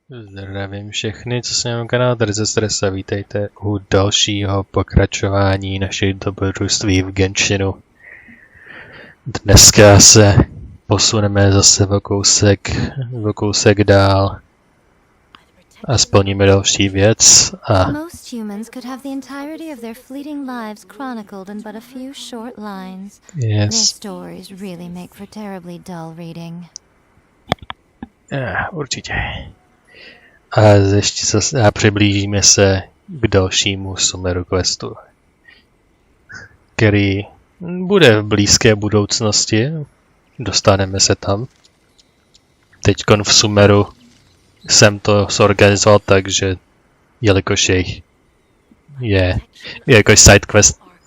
Zdravím všechny, co se na kanál Stresa, vítejte u dalšího pokračování našich dobrodružství v Genshinu. Dneska se posuneme zase o kousek dál a splníme další věc a... Most humans could have the entirety of their fleeting lives chronicled in but a few short lines. Yes. Their stories really make for terribly dull reading. Určitě. A ještě zase přiblížíme se k dalšímu Sumeru questu, který bude v blízké budoucnosti. Dostaneme se tam. Teďkon v Sumeru jsem to zorganizoval tak, že jelikož jakož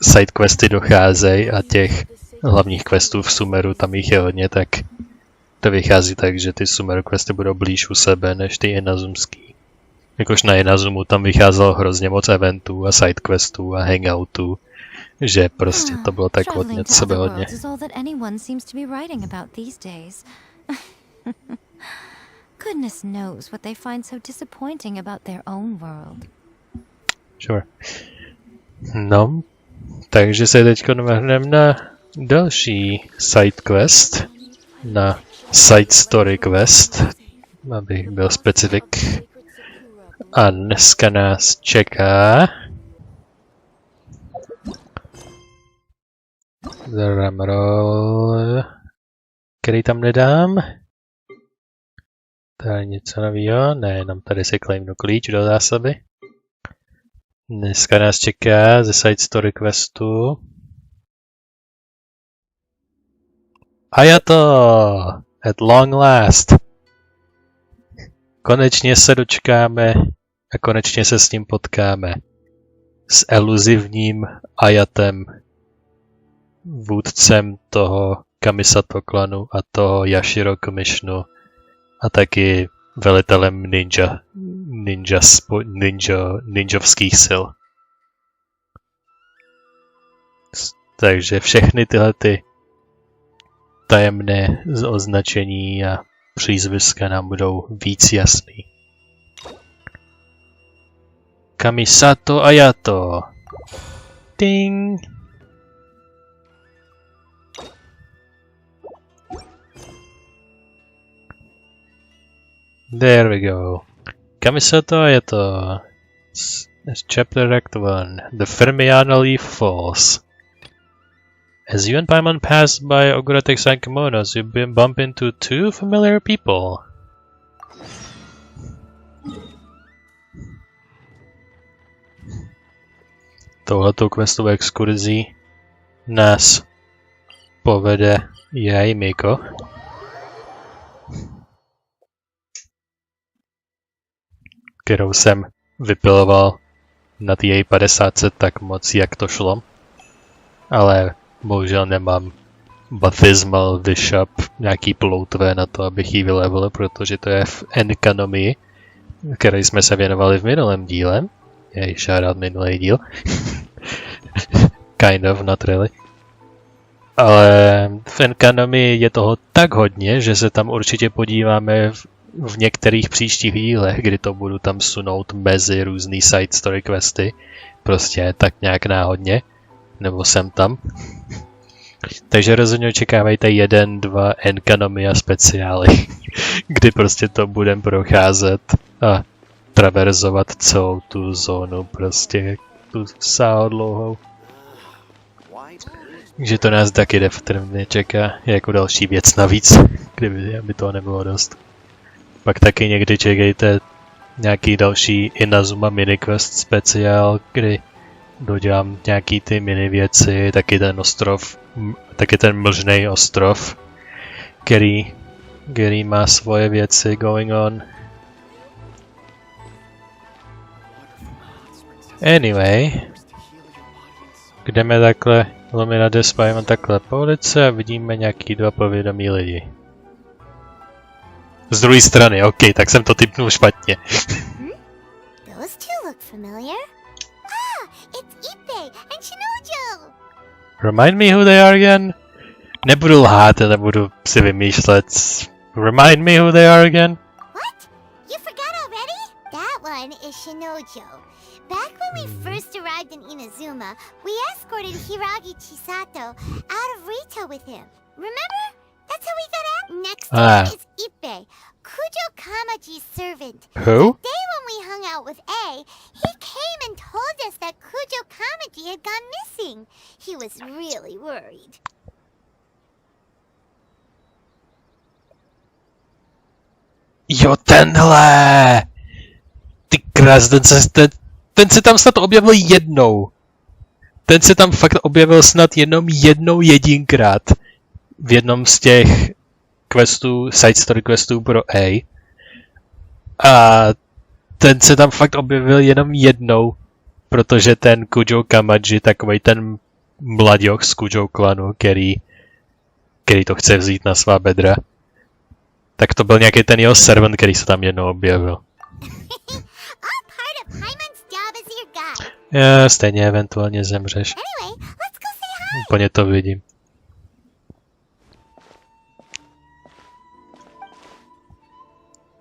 sidequesty docházejí a těch hlavních questů v Sumeru, tam jich je hodně, tak to vychází tak, že ty Sumeru questy budou blíž u sebe než ty inazumský. Jakož na Inazumu tam vycházelo hrozně moc eventů a sidequestů a hangoutů, že prostě to bylo tak hodně sebehodně. Goodness knows what they find so disappointing about their own world. Sure. No, takže se teď vrhneme na další side quest, na side story quest, abych byl specifik. A dneska nás čeká drumroll, který tam nedám. Tady něco novýho, ne, jenom tady si claimnu klíč do zásoby. Dneska nás čeká ze side story questu Ayato! At long last! Konečně se dočkáme a konečně se s ním potkáme. S eluzivním Ayatem, vůdcem toho Kamisato klanu a toho Yashiro Commissionu a taky velitelem ninjovských sil. Takže všechny tyhle ty tajemné označení a přízviska nám budou víc jasný. Kamisato Ayato. Ding! There we go. Kamisato Ayato. Chapter Act 1. The Fermiano Leaf Falls. As you and Paimon pass by Oguratex and Kimonos, you bump into two familiar people. Touhletou questovou exkurzí nás povede Jaimiko. Kterou jsem vypiloval na té její 50 tak moc, jak to šlo. Ale bohužel nemám Baptismal Bishop, nějaký ploutvé na to, abych ji vylevil, protože to je v Enkanomii, který jsme se věnovali v minulém díle. Jej, shoutout minulý díl. Kind of, not really. Ale v Enkanomii je toho tak hodně, že se tam určitě podíváme v některých příštích dílech, kdy to budu tam sunout mezi různý side story questy. Prostě tak nějak náhodně. Nebo jsem tam. Takže rozhodně očekávejte 1-2 Enkanomia speciály, kdy prostě to budem procházet a traverzovat celou tu zónu, prostě tu dlouhou. Takže to nás taky definitivně čeká jako další věc navíc, kdyby toho nebylo dost. Pak taky někdy čekejte nějaký další Inazuma miniquest speciál, kdy dodělám nějaký ty mini věci, taky ten ostrov, taky ten mlžnej ostrov, který má svoje věci going on. Anyway, jdeme takhle, Lumina Despajeme takhle po ulici a vidíme nějaký dva povědomí lidi. Z druhé strany, ok, tak jsem to tipnul špatně. Remind me who they are again? Nebudu lhát, nebudu si vymýšlet. Remind me who they are again? What? You forgot That one is Shinojo. Back when we first arrived in Inazuma, we escorted Hiragi Chisato out of Rito with him. Remember? That's how we got out. Next one is Ippei, Kujo Kamaji's servant. Who? The day when we hung out with A, he came and told us that Kujo Kamaji had gone missing. He was really worried. Jo, tenhle! Ty krás, ten se tam snad objevil jednou. Ten se tam fakt objevil snad jenom jednou jedinkrát. V jednom z těch questů, side story questů pro A. A ten se tam fakt objevil jenom jednou, protože ten Kujo Kamaji, takovej ten mladěch z Kujo klanu, který to chce vzít na svá bedra, tak to byl nějaký ten jeho servant, který se tam jednou objevil. Já stejně eventuálně zemřeš. Úplně to vidím.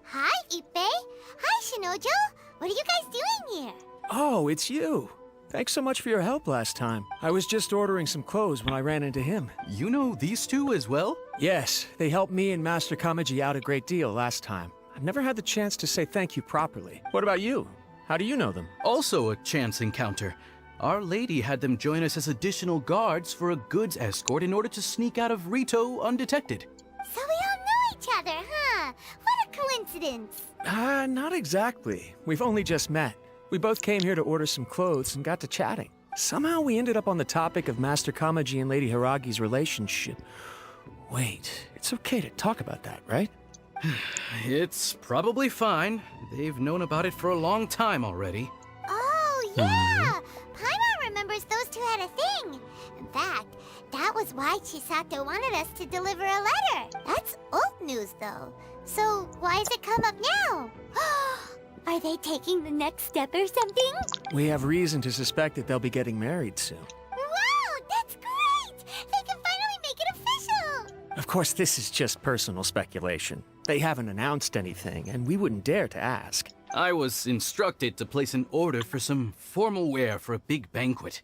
Hi, Ippei. Hi, Shinojo. What are you guys doing here? Oh, it's you. Thanks so much for your help last time. I was just ordering some clothes when I ran into him. You know these two as well? Yes, they helped me and Master Kamaji out a great deal last time. I've never had the chance to say thank you properly. What about you? How do you know them? Also a chance encounter. Our lady had them join us as additional guards for a goods escort in order to sneak out of Rito undetected. So we all know each other, huh? What a coincidence. Not exactly. We've only just met. We both came here to order some clothes and got to chatting. Somehow we ended up on the topic of Master Kamaji and Lady Hiragi's relationship. Wait, it's okay to talk about that, right? It's probably fine. They've known about it for a long time already. Oh, yeah! Paimon remembers those two had a thing. In fact, that was why Chisato wanted us to deliver a letter. That's old news, though. So why has it come up now? Are they taking the next step or something? We have reason to suspect that they'll be getting married soon. Wow, that's great! They can finally make it official! Of course, this is just personal speculation. They haven't announced anything, and we wouldn't dare to ask. I was instructed to place an order for some formal wear for a big banquet.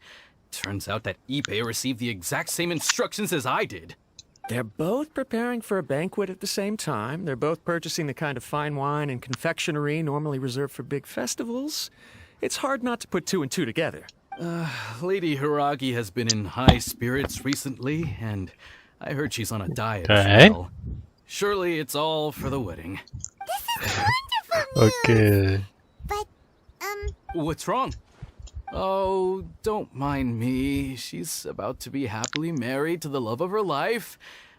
Turns out that Ippei received the exact same instructions as I did. They're both preparing for a banquet at the same time. They're both purchasing the kind of fine wine and confectionery normally reserved for big festivals. It's hard not to put two and two together. Lady Hiragi has been in high spirits recently, and I heard she's on a diet Okay. as well. Surely it's all for the wedding. This is wonderful news! Okay. But, What's wrong? Oh, don't mind me. She's about to be happily married to the love of her life.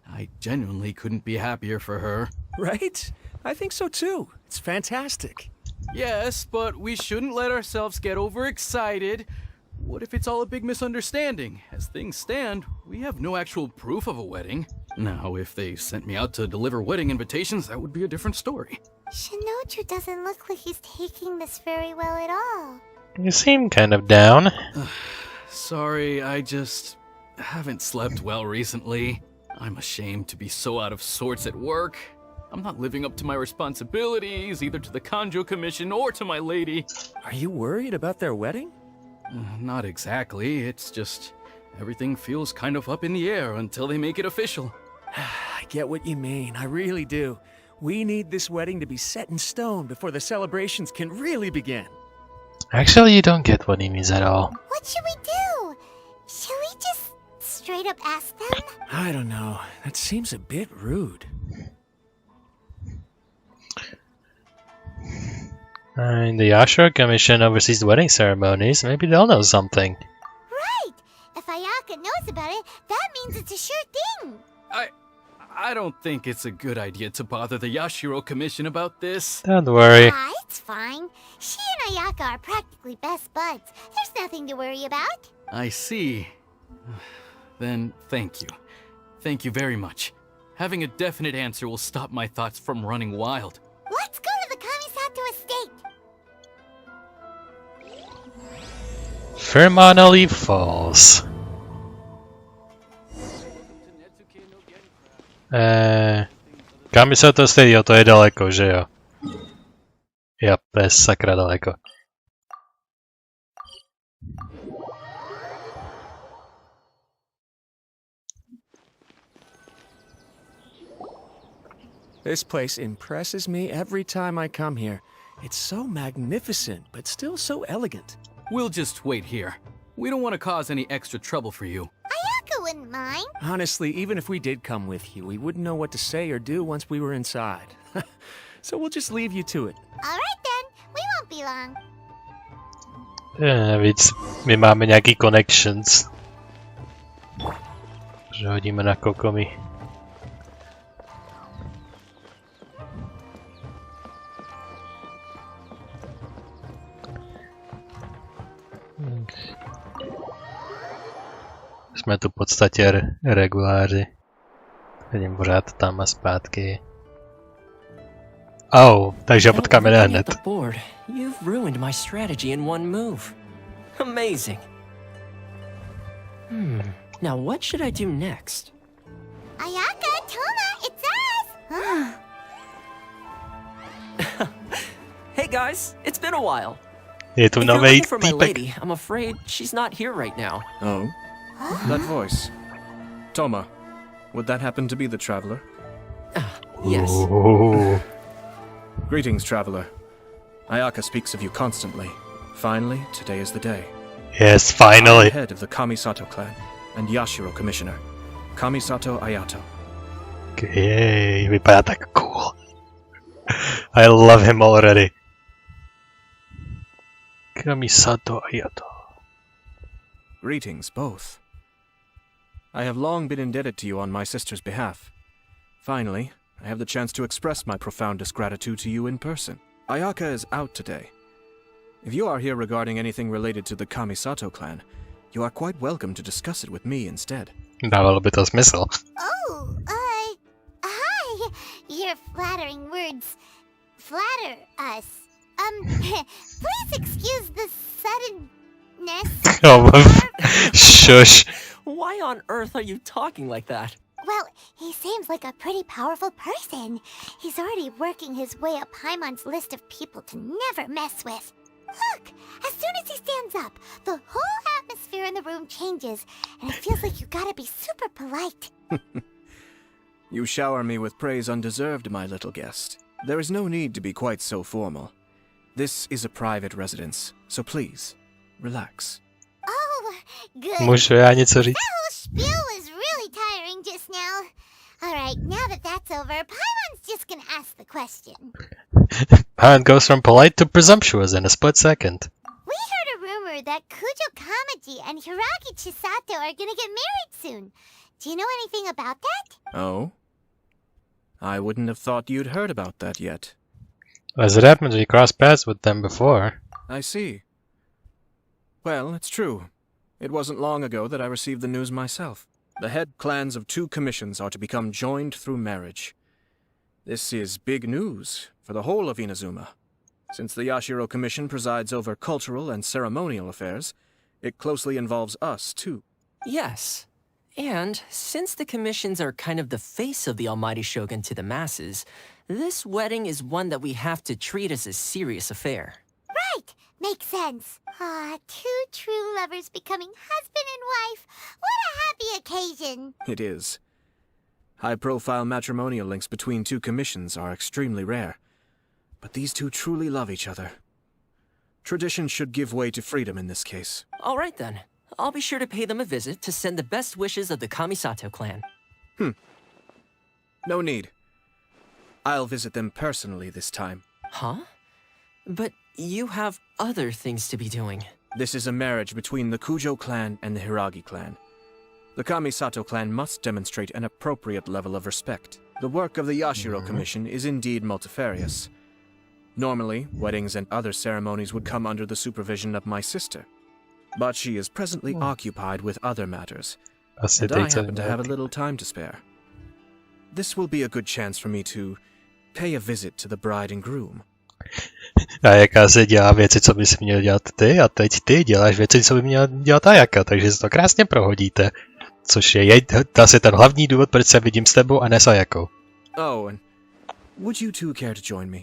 I genuinely couldn't be happier for her. Right? I think so too. It's fantastic. Yes, but we shouldn't let ourselves get overexcited. What if it's all a big misunderstanding? As things stand, we have no actual proof of a wedding. Now, if they sent me out to deliver wedding invitations, that would be a different story. Shinoju doesn't look like he's taking this very well at all. You seem kind of down. Sorry, I just haven't slept well recently. I'm ashamed to be so out of sorts at work. I'm not living up to my responsibilities, either to the Kanjo Commission or to my lady. Are you worried about their wedding? Not exactly, it's just everything feels kind of up in the air until they make it official. I get what you mean, I really do. We need this wedding to be set in stone before the celebrations can really begin. Actually, you don't get what he means at all. What should we do? Should we just straight up ask them? I don't know. That seems a bit rude. The Ashura Commission oversees wedding ceremonies. Maybe they'll know something. Right! If Ayaka knows about it, that means it's a sure thing! I don't think it's a good idea to bother the Yashiro Commission about this. Don't worry. It's fine. She and Ayaka are practically best buds. There's nothing to worry about. I see. Then thank you. Thank you very much. Having a definite answer will stop my thoughts from running wild. Let's go to the Kamisato estate! Fermanoli Falls. Kamisato Stadio, to je daleko, že jo? Jo, to je sakra daleko. This place impresses me every time I come here. It's so magnificent, but still so elegant. We'll just wait here. We don't want to cause any extra trouble for you. Ayako wouldn't mind. Honestly, even if we did come with you, we wouldn't know what to say or do once we were inside. So we'll just leave you to it. All right then, we won't be long. Víc, my máme nějaký connections. Že hodíme na Kokomi. Jsme tu v podstatě reguláři. Vidím pořád tam a zpátky. Takže potkáme hned. You've ruined my strategy in one move. Amazing. Now what should I do next? Ayaka, Toma, it's us! Hey guys, it's been a while. Je tu If you're nový looking for my týpek. lady, I'm afraid she's not here right now. Oh? That voice. Toma, would that happen to be the traveler? Yes. Ooh. Greetings, traveler. Ayaka speaks of you constantly. Finally, today is the day. Yes, I'm finally. the head of the Kamisato clan and Yashiro commissioner. Kamisato Ayato. Yay, vypadá tak cool. I love him already. Kamisato Ayato. Greetings, both. I have long been indebted to you on my sister's behalf. Finally, I have the chance to express my profoundest gratitude to you in person. Ayaka is out today. If you are here regarding anything related to the Kamisato clan, you are quite welcome to discuss it with me instead. Dávalo by to smysl. Oh, hi. Your flattering words flatter us. Please excuse the suddenness. Shush. Why on earth are you talking like that? Well, he seems like a pretty powerful person. He's already working his way up Paimon's list of people to never mess with. Look, as soon as he stands up, the whole atmosphere in the room changes, and it feels like you gotta be super polite. You shower me with praise undeserved, my little guest. There is no need to be quite so formal. This is a private residence, so please, relax. Oh, good. Můžu já něco říct? That whole spiel was really tiring just now. Alright, now that that's over, Paimon's just gonna ask the question. Paimon goes from polite to presumptuous in a split second. We heard a rumor that Kujo Kamaji and Hiragi Chisato are gonna get married soon. Do you know anything about that? Oh? I wouldn't have thought you'd heard about that yet. As it happens, we crossed paths with them before. I see. Well, it's true. It wasn't long ago that I received the news myself. The head clans of 2 commissions are to become joined through marriage. This is big news for the whole of Inazume. Since the Yashiro Commission presides over cultural and ceremonial affairs, it closely involves us, too. Yes. And since the commissions are kind of the face of the almighty shogun to the masses, this wedding is one that we have to treat as a serious affair. Right, makes sense. 2 true lovers becoming husband and wife. What a happy occasion. It is. High-profile matrimonial links between 2 commissions are extremely rare. But these 2 truly love each other. Tradition should give way to freedom in this case. All right then. I'll be sure to pay them a visit to send the best wishes of the Kamisato clan. No need. I'll visit them personally this time. Huh? But you have other things to be doing. This is a marriage between the Kujo clan and the Hiragi clan. The Kamisato clan must demonstrate an appropriate level of respect. The work of the Yashiro Commission is indeed multifarious. Normally, weddings and other ceremonies would come under the supervision of my sister. But she is presently occupied with other matters, Asi and I teď happen to have a little time to spare. This will be a good chance for me to pay a visit to the bride and groom. A Ayaka si dělá věci, co bys měl dělat ty, a teď ty děláš věci, co by měl dělat Ayaka, takže si to krásně prohodíte. Což je asi ten hlavní důvod, proč se vidím s tebou a ne s Ayakou. Oh, and would you two care to join me?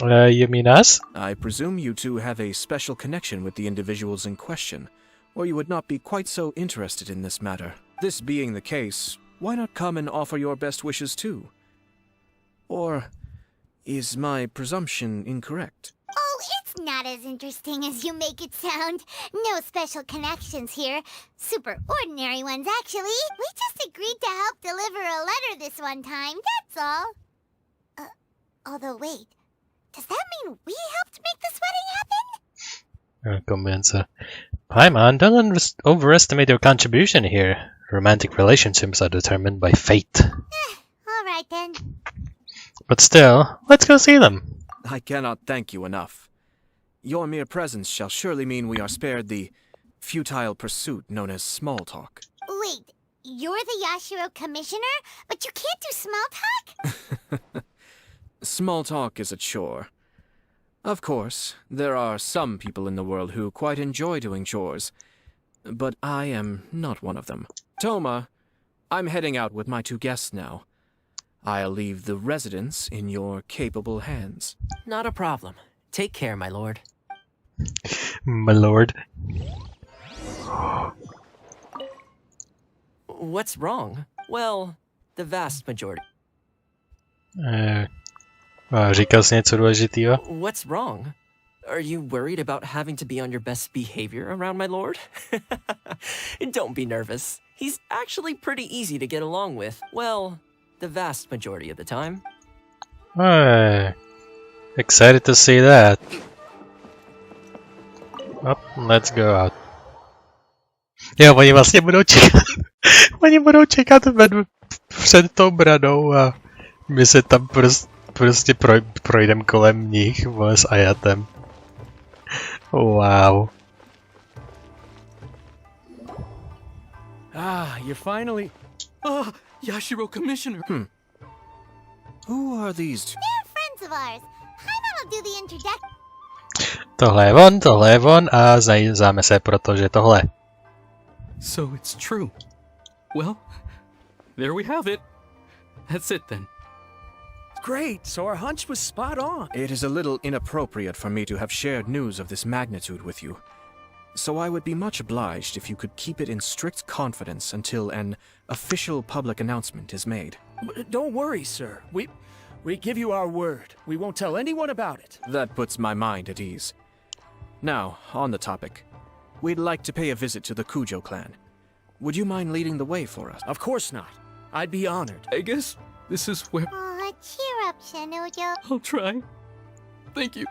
You mean us? I presume you two have a special connection with the individuals in question, or you would not be quite so interested in this matter. This being the case, why not come and offer your best wishes too? Or is my presumption incorrect? Oh, it's not as interesting as you make it sound. No special connections here. Super ordinary ones, actually. We just agreed to help deliver a letter this one time, that's all. Although wait, does that mean we helped make this wedding happen? Convincer. Paimon, don't overestimate your contribution here. Romantic relationships are determined by fate. Alright then. But still, let's go see them. I cannot thank you enough. Your mere presence shall surely mean we are spared the futile pursuit known as small talk. Wait, you're the Yashiro commissioner, but you can't do small talk? Small talk is a chore. Of course, there are some people in the world who quite enjoy doing chores, but I am not one of them. Toma, I'm heading out with my two guests now. I'll leave the residence in your capable hands. Not a problem. Take care, my lord. My lord. What's wrong? Well, the vast majority. Říkal jsi něco důležitýho? What's wrong? Are you worried about having to be on your best behavior around my lord? Don't be nervous. He's actually pretty easy to get along with. Well, the vast majority of the time. Hey, excited to see that. Oh, let's go out. Jo, oni vlastně budou čekat. Oni budou čekat před tou branou a my se tam prostě projdem kolem nich, vole, s Ayatem. Wow. Ah, you're finally... Yashiro Commissioner. Who are these two? They're friends of ours. Paimon will do the introduction. Tohle je on a zajímáme se, protože tohle. So it's true. Well, there we have it. That's it then. Great, so our hunch was spot on. It is a little inappropriate for me to have shared news of this magnitude with you. So I would be much obliged if you could keep it in strict confidence until an official public announcement is made. Don't worry, sir. We give you our word. We won't tell anyone about it. That puts my mind at ease. Now, on the topic. We'd like to pay a visit to the Kujo clan. Would you mind leading the way for us? Of course not. I'd be honored. I guess this is where Aw, cheer up, Shanojo. I'll try. Thank you.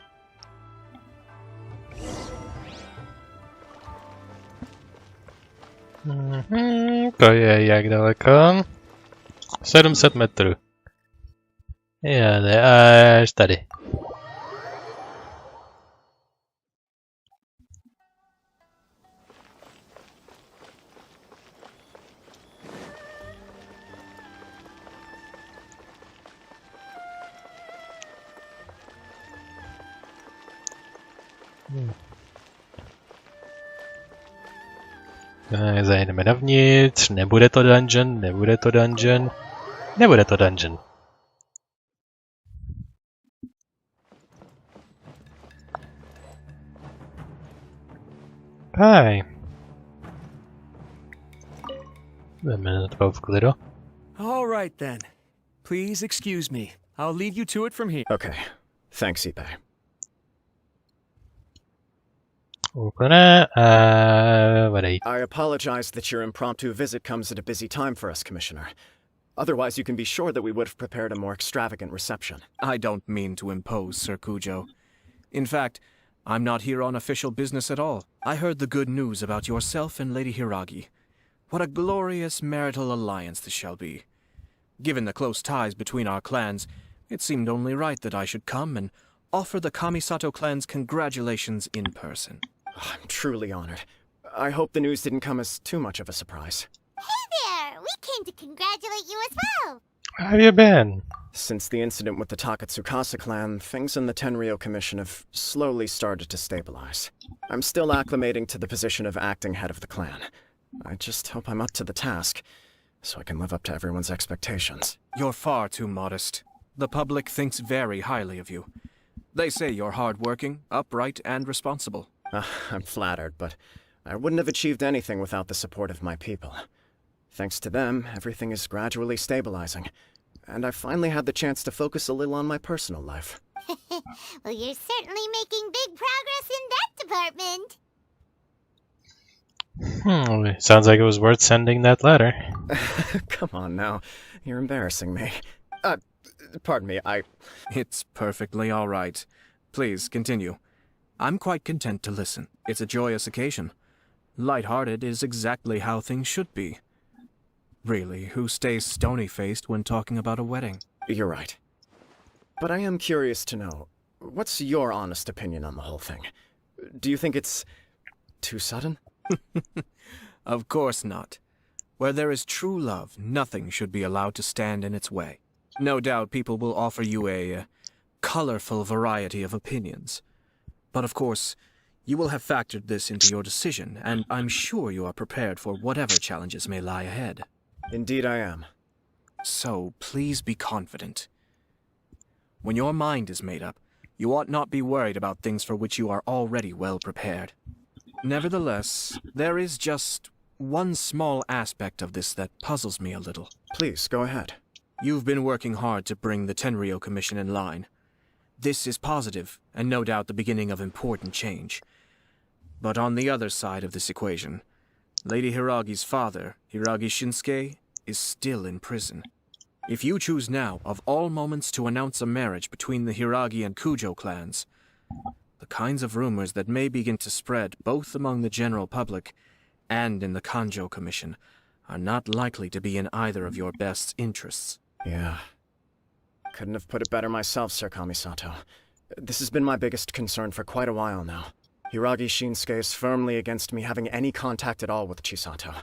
To je jak daleko? 700 metrů. Jde až tady. Zajdeme dovnitř, nebude to dungeon, nebude to dungeon, nebude to dungeon. Hi. Budeme na to v klidu. All right, then. Please excuse me. I'll lead you to it from here. Okay. Thanks, Ippei. Úplně, odejít. I apologize that your impromptu visit comes at a busy time for us, Commissioner. Otherwise, you can be sure that we would have prepared a more extravagant reception. I don't mean to impose, Sir Kujo. In fact, I'm not here on official business at all. I heard the good news about yourself and Lady Hiragi. What a glorious marital alliance this shall be. Given the close ties between our clans, it seemed only right that I should come and offer the Kamisato clan's congratulations in person. I'm truly honored. I hope the news didn't come as too much of a surprise. Hey there! We came to congratulate you as well! How have you been? Since the incident with the Takatsukasa clan, things in the Tenryou Commission have slowly started to stabilize. I'm still acclimating to the position of acting head of the clan. I just hope I'm up to the task, so I can live up to everyone's expectations. You're far too modest. The public thinks very highly of you. They say you're hardworking, upright, and responsible. I'm flattered, but I wouldn't have achieved anything without the support of my people. Thanks to them, everything is gradually stabilizing, and I've finally had the chance to focus a little on my personal life. Well, you're certainly making big progress in that department. Sounds like it was worth sending that letter. Come on now, you're embarrassing me. Pardon me, It's perfectly all right. Please, continue. I'm quite content to listen. It's a joyous occasion. Light-hearted is exactly how things should be. Really, who stays stony-faced when talking about a wedding? You're right. But I am curious to know, what's your honest opinion on the whole thing? Do you think it's too sudden? Of course not. Where there is true love, nothing should be allowed to stand in its way. No doubt people will offer you a colorful variety of opinions. But of course, you will have factored this into your decision, and I'm sure you are prepared for whatever challenges may lie ahead. Indeed I am. So, please be confident. When your mind is made up, you ought not be worried about things for which you are already well prepared. Nevertheless, there is just one small aspect of this that puzzles me a little. Please, go ahead. You've been working hard to bring the Tenryou Commission in line. This is positive, and no doubt the beginning of important change. But on the other side of this equation, Lady Hiragi's father, Hiragi Shinsuke, is still in prison. If you choose now, of all moments, to announce a marriage between the Hiragi and Kujo clans, the kinds of rumors that may begin to spread both among the general public and in the Kanjo Commission are not likely to be in either of your best interests. Yeah. Couldn't have put it better myself, Sir Kamisato. This has been my biggest concern for quite a while now. Hiragi Shinsuke is firmly against me having any contact at all with Chisato.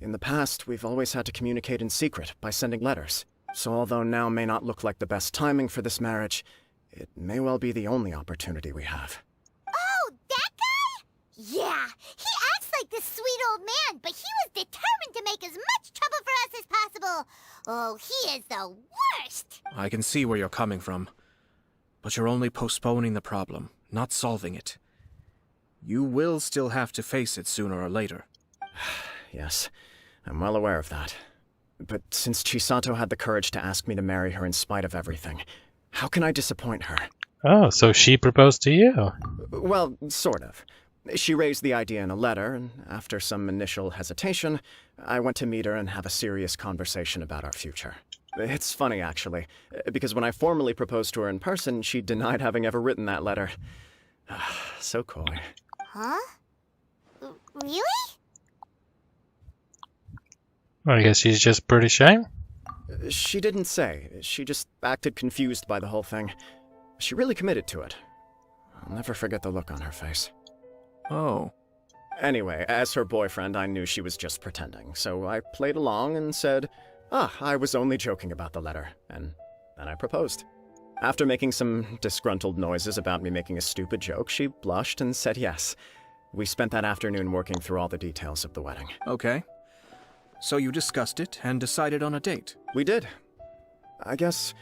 In the past, we've always had to communicate in secret by sending letters. So although now may not look like the best timing for this marriage, it may well be the only opportunity we have. Oh, that guy? Yeah, he acts like this sweet old man, but he was determined to make as much trouble for us as possible. Oh, he is the worst! I can see where you're coming from. But you're only postponing the problem, not solving it. You will still have to face it sooner or later. Yes, I'm well aware of that. But since Chisato had the courage to ask me to marry her in spite of everything, how can I disappoint her? Oh, so she proposed to you. Well, sort of. She raised the idea in a letter, and after some initial hesitation, I went to meet her and have a serious conversation about our future. It's funny, actually, because when I formally proposed to her in person, she denied having ever written that letter. So coy. Huh? Really? I guess she's just pretty shy. She didn't say. She just acted confused by the whole thing. She really committed to it. I'll never forget the look on her face. Oh. Anyway, as her boyfriend, I knew she was just pretending, so I played along and said, I was only joking about the letter, and then I proposed. After making some disgruntled noises about me making a stupid joke, she blushed and said yes. We spent that afternoon working through all the details of the wedding. Okay. So you discussed it and decided on a date? We did. I guess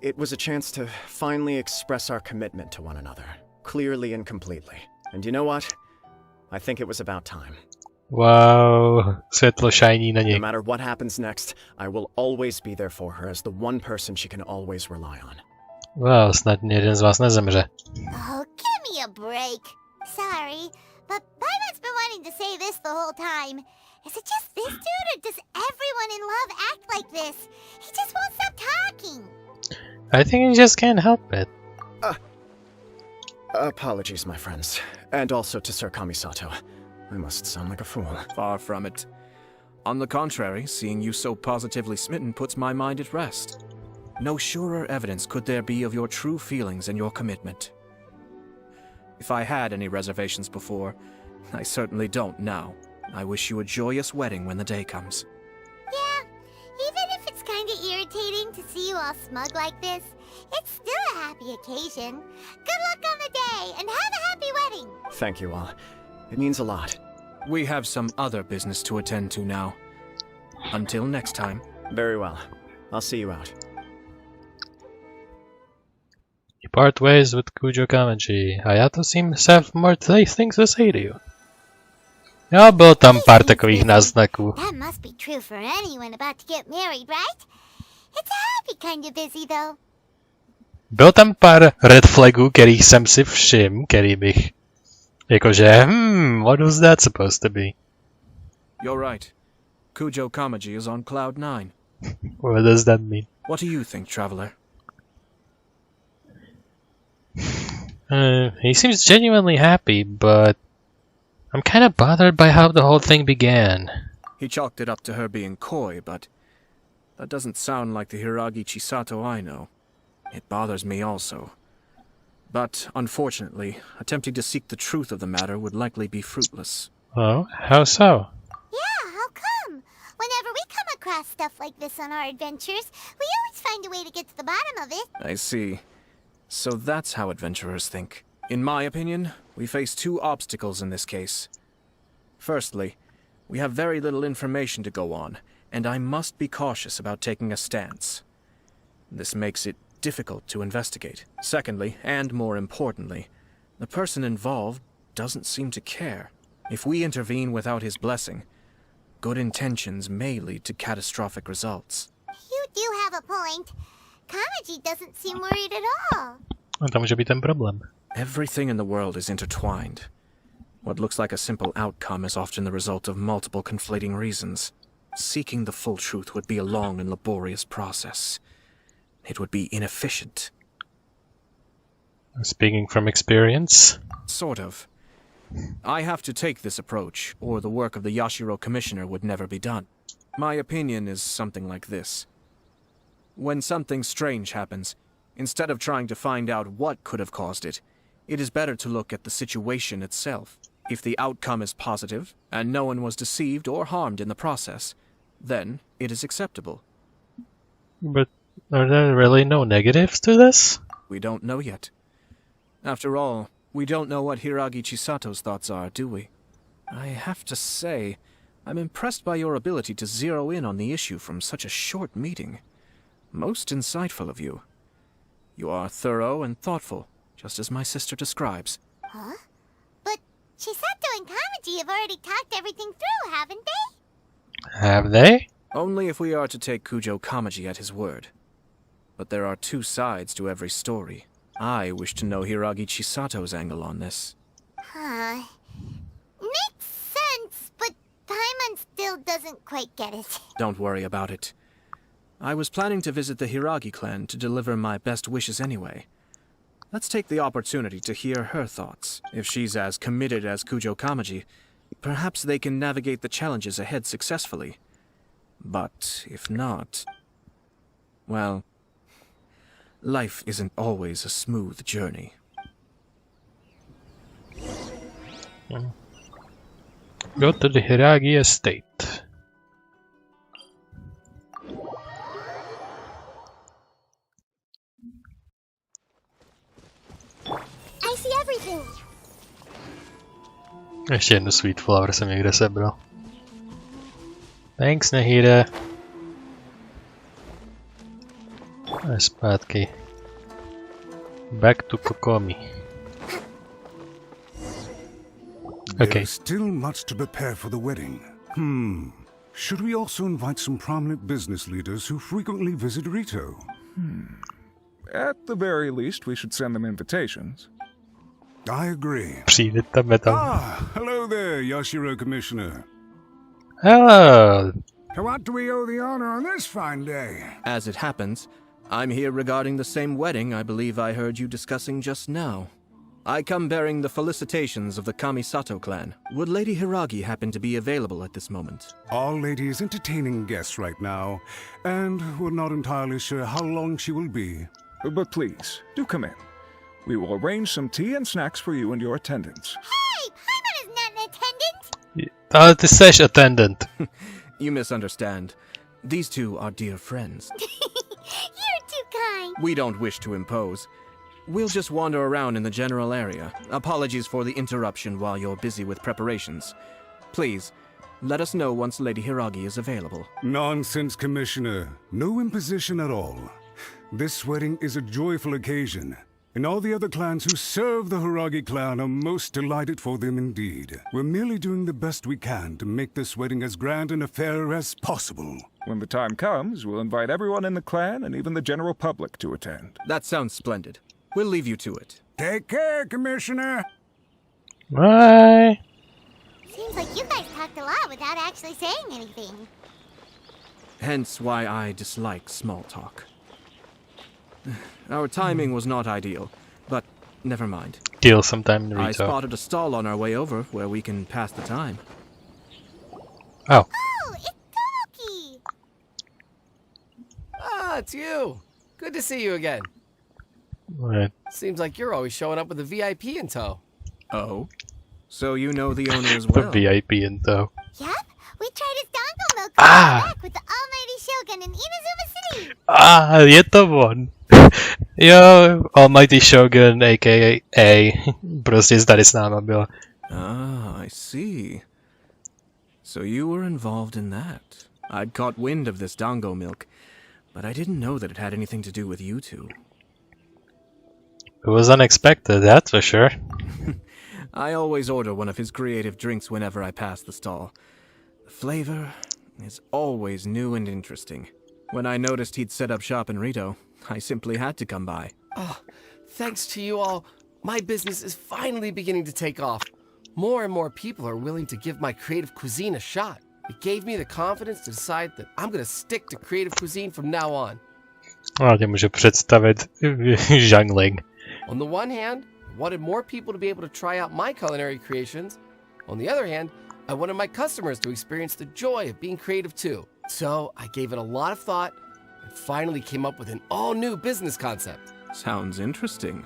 it was a chance to finally express our commitment to one another, clearly and completely. And you know what? I think it was about time. Wow, světlo shiny na No něj. matter what happens next, I will always be there for her as the one person she can always rely on. Wow, snad jeden z vás nezemře. Oh, give me a break. Sorry, but Paimon been wanting to say this the whole time. Is it just this dude, or does everyone in love act like this? He just won't stop talking. I think you just can't help it. Apologies, my friends. And also to Sir Kamisato. I must sound like a fool. Far from it. On the contrary, seeing you so positively smitten puts my mind at rest. No surer evidence could there be of your true feelings and your commitment. If I had any reservations before, I certainly don't now. I wish you a joyous wedding when the day comes. Yeah, even if it's kinda irritating to see you all smug like this, it's still a happy occasion. Good luck on the day, and have a happy wedding! Thank you all. It means a lot. We have some other business to attend to now. Until next time. Very well. I'll see you out. You part ways with Kujo Kamaji. Ayato seems to have more things to say to you. Jo, bylo tam pár takových náznaků. That must be true for anyone about to get married, right? It's a happy kind of busy, though. Byl tam pár red flagů, kterých jsem si všiml, který bych... Jakože, what was that supposed to be? You're right. Kujo Kamaji is on Cloud 9. What does that mean? What do you think, traveler? He seems genuinely happy, but... I'm kind of bothered by how the whole thing began. He chalked it up to her being coy, but... that doesn't sound like the Hiragi Chisato I know. It bothers me also. But, unfortunately, attempting to seek the truth of the matter would likely be fruitless. Oh, how so? Yeah, how come? Whenever we come across stuff like this on our adventures, we always find a way to get to the bottom of it. I see. So that's how adventurers think. In my opinion, we face two obstacles in this case. Firstly, we have very little information to go on, and I must be cautious about taking a stance. This makes it difficult to investigate. Secondly, and more importantly, the person involved doesn't seem to care. If we intervene without his blessing, good intentions may lead to catastrophic results. You do have a point. Kamaji doesn't seem worried at all. No to může být ten problém. Everything in the world is intertwined. What looks like a simple outcome is often the result of multiple conflating reasons. Seeking the full truth would be a long and laborious process. It would be inefficient. Speaking from experience? Sort of. I have to take this approach, or the work of the Yashiro Commissioner would never be done. My opinion is something like this. When something strange happens, instead of trying to find out what could have caused it, it is better to look at the situation itself. If the outcome is positive, and no one was deceived or harmed in the process, then it is acceptable. But are there really no negatives to this? We don't know yet. After all, we don't know what Hiragi Chisato's thoughts are, do we? I have to say, I'm impressed by your ability to zero in on the issue from such a short meeting. Most insightful of you. You are thorough and thoughtful, just as my sister describes. Huh? But Chisato and Kamaji have already talked everything through, haven't they? Have they? Only if we are to take Kujo Kamaji at his word. But there are two sides to every story. I wish to know Hiragi Chisato's angle on this. Huh. Makes sense, but Paimon still doesn't quite get it. Don't worry about it. I was planning to visit the Hiragi clan to deliver my best wishes anyway. Let's take the opportunity to hear her thoughts. If she's as committed as Kujo Kamaji, perhaps they can navigate the challenges ahead successfully. But if not... well, life isn't always a smooth journey. Go to the Hiragi estate. I see everything. Ještě jednu sweet flower jsem někde sebral. Thanks, Nahida. A zpátky. Back to Kokomi. Okay. There's still much to prepare for the wedding. Should we also invite some prominent business leaders who frequently visit Rito? At the very least, we should send them invitations. I agree. Přivítáme tam. Hello there, Yashiro Commissioner. Hello. To what do we owe the honor on this fine day? As it happens, I'm here regarding the same wedding I believe I heard you discussing just now. I come bearing the felicitations of the Kamisato clan. Would Lady Hiragi happen to be available at this moment? Our lady is entertaining guests right now, and we're not entirely sure how long she will be. But please, do come in. We will arrange some tea and snacks for you and your attendants. Hey, Paimon is not an attendant. Ale ty seš attendant. You misunderstand. These two are dear friends. You're too kind. We don't wish to impose. We'll just wander around in the general area. Apologies for the interruption while you're busy with preparations. Please, let us know once Lady Hiragi is available. Nonsense, Commissioner. No imposition at all. This wedding is a joyful occasion. And all the other clans who serve the Hiragi clan are most delighted for them indeed. We're merely doing the best we can to make this wedding as grand an affair as possible. When the time comes, we'll invite everyone in the clan and even the general public to attend. That sounds splendid. We'll leave you to it. Take care, Commissioner! Bye. Seems like you guys talked a lot without actually saying anything. Hence why I dislike small talk. Our timing was not ideal, but never mind. Deal sometime, I Rito. spotted a stall on our way over where we can pass the time. Oh. Oh, it's Tomoki! Ah, it's you. Good to see you again. Right. Seems like you're always showing up with a VIP in tow. Oh? So you know the owner as The well? VIP in tow. Yep, we tried his dango milk back with the almighty Shogun in Inazume City. Ah, je to on. Jo, Almighty Shogun, a.k.a. prostě tady s náma byla. Ah, I see. So you were involved in that. I'd caught wind of this dango milk, but I didn't know that it had anything to do with you two. It was unexpected, that's for sure. I always order one of his creative drinks whenever I pass the stall. The flavor is always new and interesting. When I noticed he'd set up shop in Rito, I simply had to come by. Oh, thanks to you all, my business is finally beginning to take off. More and more people are willing to give my creative cuisine a shot. It gave me the confidence to decide that I'm gonna stick to creative cuisine from now on. Já tě můžu představit žangling. On the one hand, I wanted more people to be able to try out my culinary creations. On the other hand, I wanted my customers to experience the joy of being creative too. So I gave it a lot of thought and finally came up with an all-new business concept. Sounds interesting.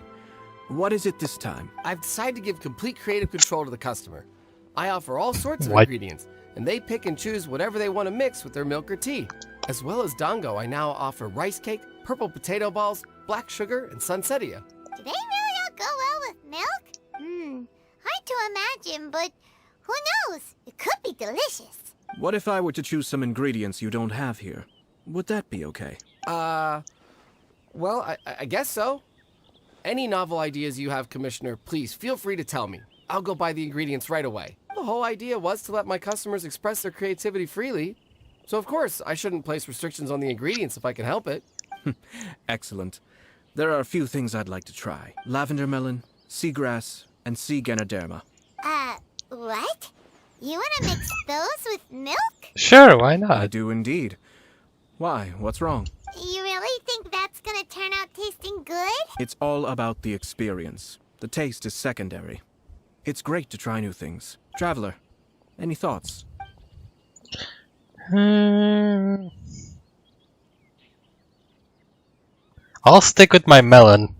What is it this time? I've decided to give complete creative control to the customer. I offer all sorts of What? ingredients, and they pick and choose whatever they want to mix with their milk or tea. As well as dango, I now offer rice cake, purple potato balls, black sugar, and sunsettia. Do they really all go well with milk? Hard to imagine, but who knows? It could be delicious. What if I were to choose some ingredients you don't have here? Would that be okay? Well, I guess so. Any novel ideas you have, Commissioner, please feel free to tell me. I'll go buy the ingredients right away. The whole idea was to let my customers express their creativity freely. So of course, I shouldn't place restrictions on the ingredients if I can help it. Excellent. There are a few things I'd like to try. Lavender melon, seagrass, and sea ganoderma. What? You want to mix those with milk? Sure, why I not? do indeed. Why? What's wrong? You really think that's gonna turn out tasting good? It's all about the experience. The taste is secondary. It's great to try new things. Traveler, any thoughts? I'll stick with my melon.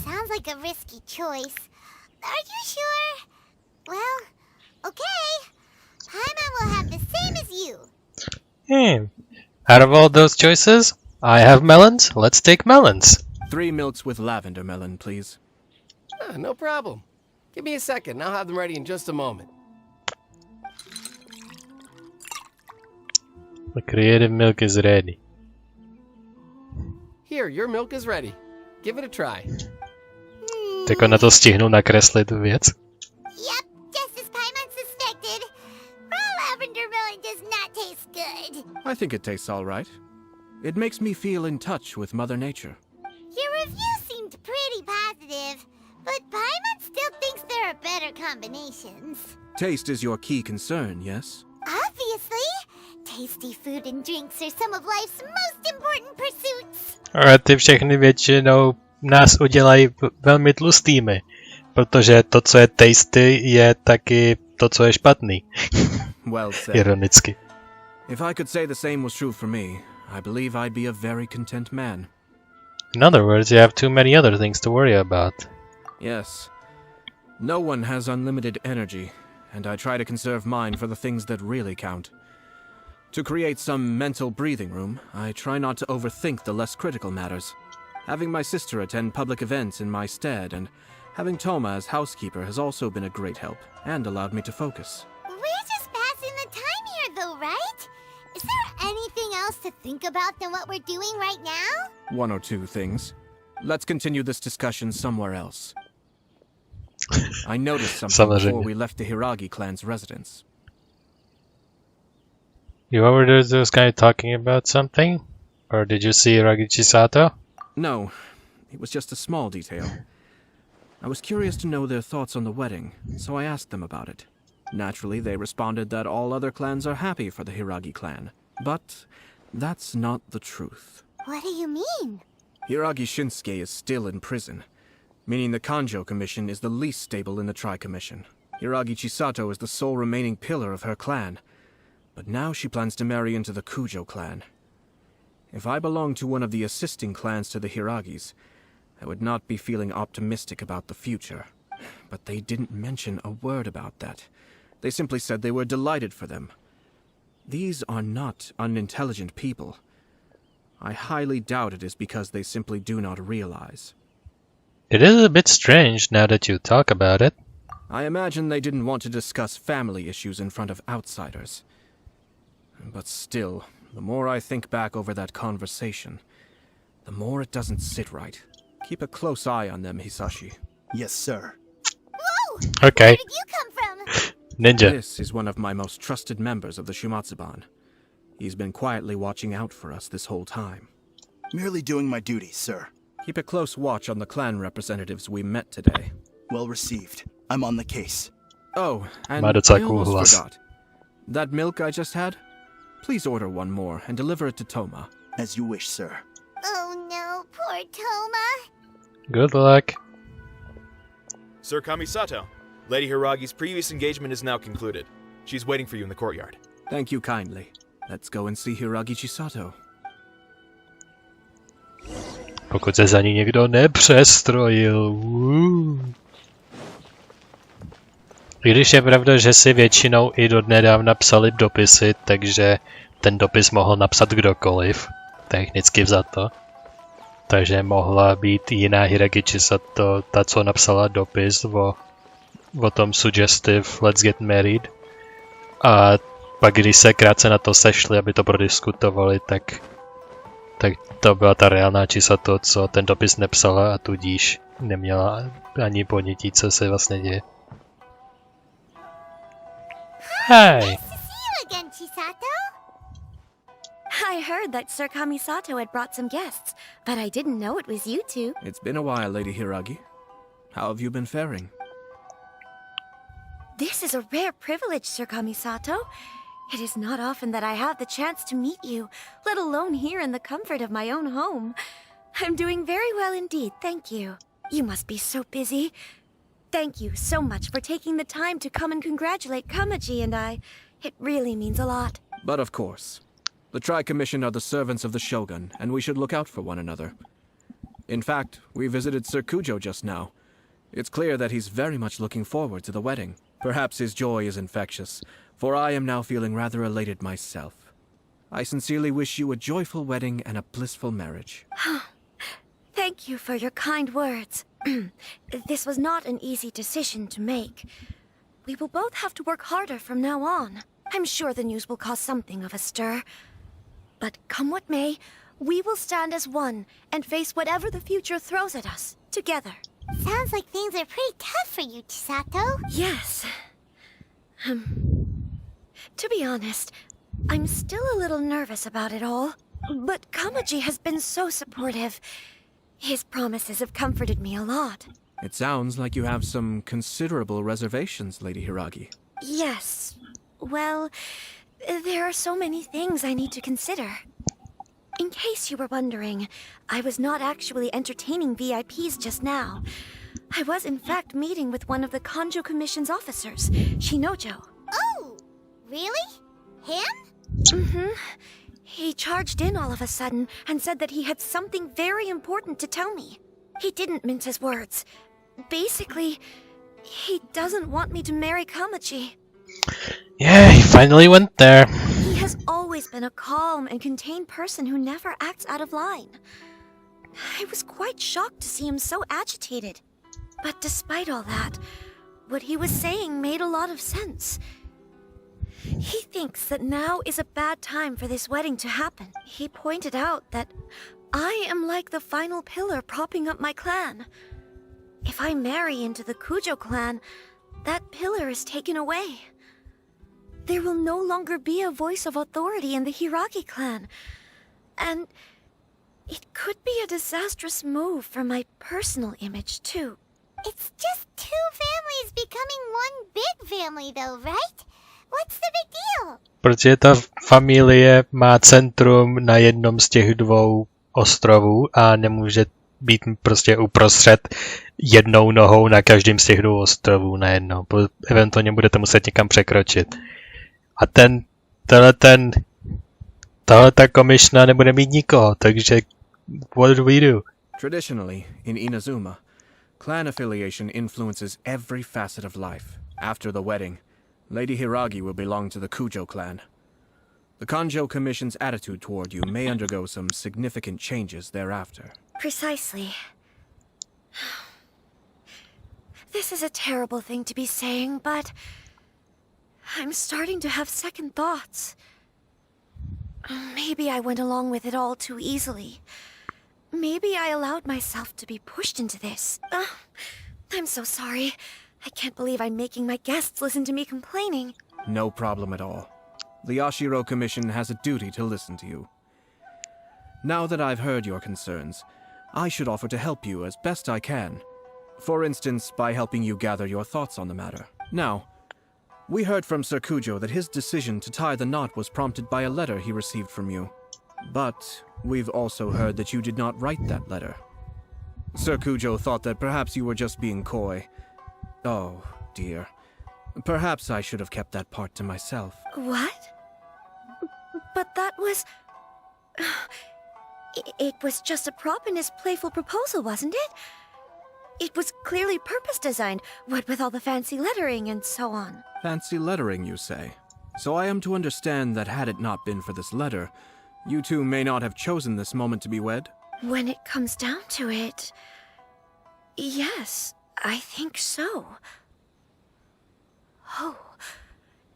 Sounds like a risky choice. Are you sure? Well, okay. Paimon will have the same as you. Out of all those choices, I have melons. Let's take melons. 3 milks with lavender melon, please. No problem. Give me a second, I'll have them ready in just a moment. The creative milk is ready. Here, your milk is ready. Give it a try. Tak na to stihnu nakreslit věc. Yep, just as Paimon suspected. Raw lavender melon does not taste good. I think it tastes all right. It makes me feel in touch with Mother Nature. Your review seemed pretty positive, but Paimon still thinks there are better combinations. Taste is your key concern, yes? Obviously. Tasty food and drinks are some of life's most important pursuits. Ale ty všechny většinou nás udělají velmi tlustými, protože to, co je tasty, je taky to, co je špatný. Well said. Ironicky. If I could say the same was true for me, I believe I'd be a very content man. In other words, you have too many other things to worry about. Yes. No one has unlimited energy, and I try to conserve mine for the things that really count. To create some mental breathing room, I try not to overthink the less critical matters. Having my sister attend public events in my stead and having Toma as housekeeper has also been a great help and allowed me to focus. We're just passing the time here though, right? Is there anything else to think about than what we're doing right now? 1 or 2 things. Let's continue this discussion somewhere else. I noticed something before we left the Hiragi clan's residence. You overheard those guys talking about something? Or did you see Hiragi Chisato? No, it was just a small detail. I was curious to know their thoughts on the wedding, so I asked them about it. Naturally, they responded that all other clans are happy for the Hiragi clan. But that's not the truth. What do you mean? Hiragi Shinsuke is still in prison, meaning the Kanjo Commission is the least stable in the Tri-Commission. Hiragi Chisato is the sole remaining pillar of her clan, but now she plans to marry into the Kujo clan. If I belonged to one of the assisting clans to the Hiragis, I would not be feeling optimistic about the future. But they didn't mention a word about that. They simply said they were delighted for them. These are not unintelligent people. I highly doubt it is because they simply do not realize. It is a bit strange now that you talk about it. I imagine they didn't want to discuss family issues in front of outsiders. But still, the more I think back over that conversation, the more it doesn't sit right. Keep a close eye on them, Hisashi. Yes, sir. Whoa! Okay. Where did you come from? Ninja. This is one of my most trusted members of the Shumatsuban. He's been quietly watching out for us this whole time. Merely doing my duty, sir. Keep a close watch on the clan representatives we met today. Well received. I'm on the case. Oh, and Madotaku I almost was. forgot. That milk I just had? Please order one more and deliver it to Toma. As you wish, sir. Oh no, poor Toma. Good luck. Sir Kamisato, Lady Hiragi's previous engagement is now concluded. She's waiting for you in the courtyard. Thank you kindly. Let's go and see Hiragi Chisato. Pokud se za ní někdo nepřestrojil. I když je pravda, že si většinou i dodnedávna psali dopisy, takže ten dopis mohl napsat kdokoliv, technicky vzato. Takže mohla být jiná Hiragi Chisato, ta, co napsala dopis o tom suggestive Let's Get Married. A pak, když se krátce na to sešli, aby to prodiskutovali, tak to byla ta reálná Chisato, co ten dopis nepsala a tudíž neměla ani ponětí, co se vlastně děje. Hey! Nice to see you again, Chisato. I heard that Sir Kamisato had brought some guests, but I didn't know it was you two. It's been a while, Lady Hiragi. How have you been faring? This is a rare privilege, Sir Kamisato. It is not often that I have the chance to meet you, let alone here in the comfort of my own home. I'm doing very well indeed, thank you. You must be so busy. Thank you so much for taking the time to come and congratulate Kamaji and I. It really means a lot. But of course. The Tri-Commission are the servants of the Shogun, and we should look out for one another. In fact, we visited Sir Kujo just now. It's clear that he's very much looking forward to the wedding. Perhaps his joy is infectious, for I am now feeling rather elated myself. I sincerely wish you a joyful wedding and a blissful marriage. Thank you for your kind words. This was not an easy decision to make. We will both have to work harder from now on. I'm sure the news will cause something of a stir. But come what may, we will stand as one and face whatever the future throws at us, together. Sounds like things are pretty tough for you, Chisato. Yes. To be honest, I'm still a little nervous about it all. But Kamaji has been so supportive. His promises have comforted me a lot. It sounds like you have some considerable reservations, Lady Hiragi. Yes. Well, there are so many things I need to consider. In case you were wondering, I was not actually entertaining VIPs just now. I was in fact meeting with one of the Kanjo Commission's officers, Shinojo. Oh, really? Him? Mm-hmm. He charged in all of a sudden and said that he had something very important to tell me. He didn't mince his words. Basically, he doesn't want me to marry Kamaji. Yeah, he finally went there. He has always been a calm and contained person who never acts out of line. I was quite shocked to see him so agitated. But despite all that, what he was saying made a lot of sense. He thinks that now is a bad time for this wedding to happen. He pointed out that I am like the final pillar propping up my clan. If I marry into the Kujo clan, that pillar is taken away. There will no longer be a voice of authority in the Hiragi clan. And it could be a disastrous move for my personal image, too. It's just two families becoming one big family, though, right? What's the big deal? Protože ta familie má centrum na jednom z těch dvou ostrovů a nemůže být prostě uprostřed jednou nohou na každém z těch dvou ostrovů najednou. Eventuálně budete muset někam překročit. A tahleta komišna nebude mít nikoho, takže what do we do? Traditionally, in Inazumě, clan affiliation influences every facet of life. After the wedding, Lady Hiragi will belong to the Kujo clan. The Kanjo Commission's attitude toward you may undergo some significant changes thereafter. Precisely. This is a terrible thing to be saying, but I'm starting to have second thoughts. Maybe I went along with it all too easily. Maybe I allowed myself to be pushed into this. I'm so sorry. I can't believe I'm making my guests listen to me complaining. No problem at all. The Yashiro Commission has a duty to listen to you. Now that I've heard your concerns, I should offer to help you as best I can. For instance, by helping you gather your thoughts on the matter. Now, we heard from Sir Kujo that his decision to tie the knot was prompted by a letter he received from you. But we've also heard that you did not write that letter. Sir Kujo thought that perhaps you were just being coy. Oh, dear. Perhaps I should have kept that part to myself. What? But that was... It was just a prop in his playful proposal, wasn't it? It was clearly purpose designed, what with all the fancy lettering and so on. Fancy lettering, you say? So I am to understand that had it not been for this letter, you two may not have chosen this moment to be wed? When it comes down to it... Yes, I think so. Oh,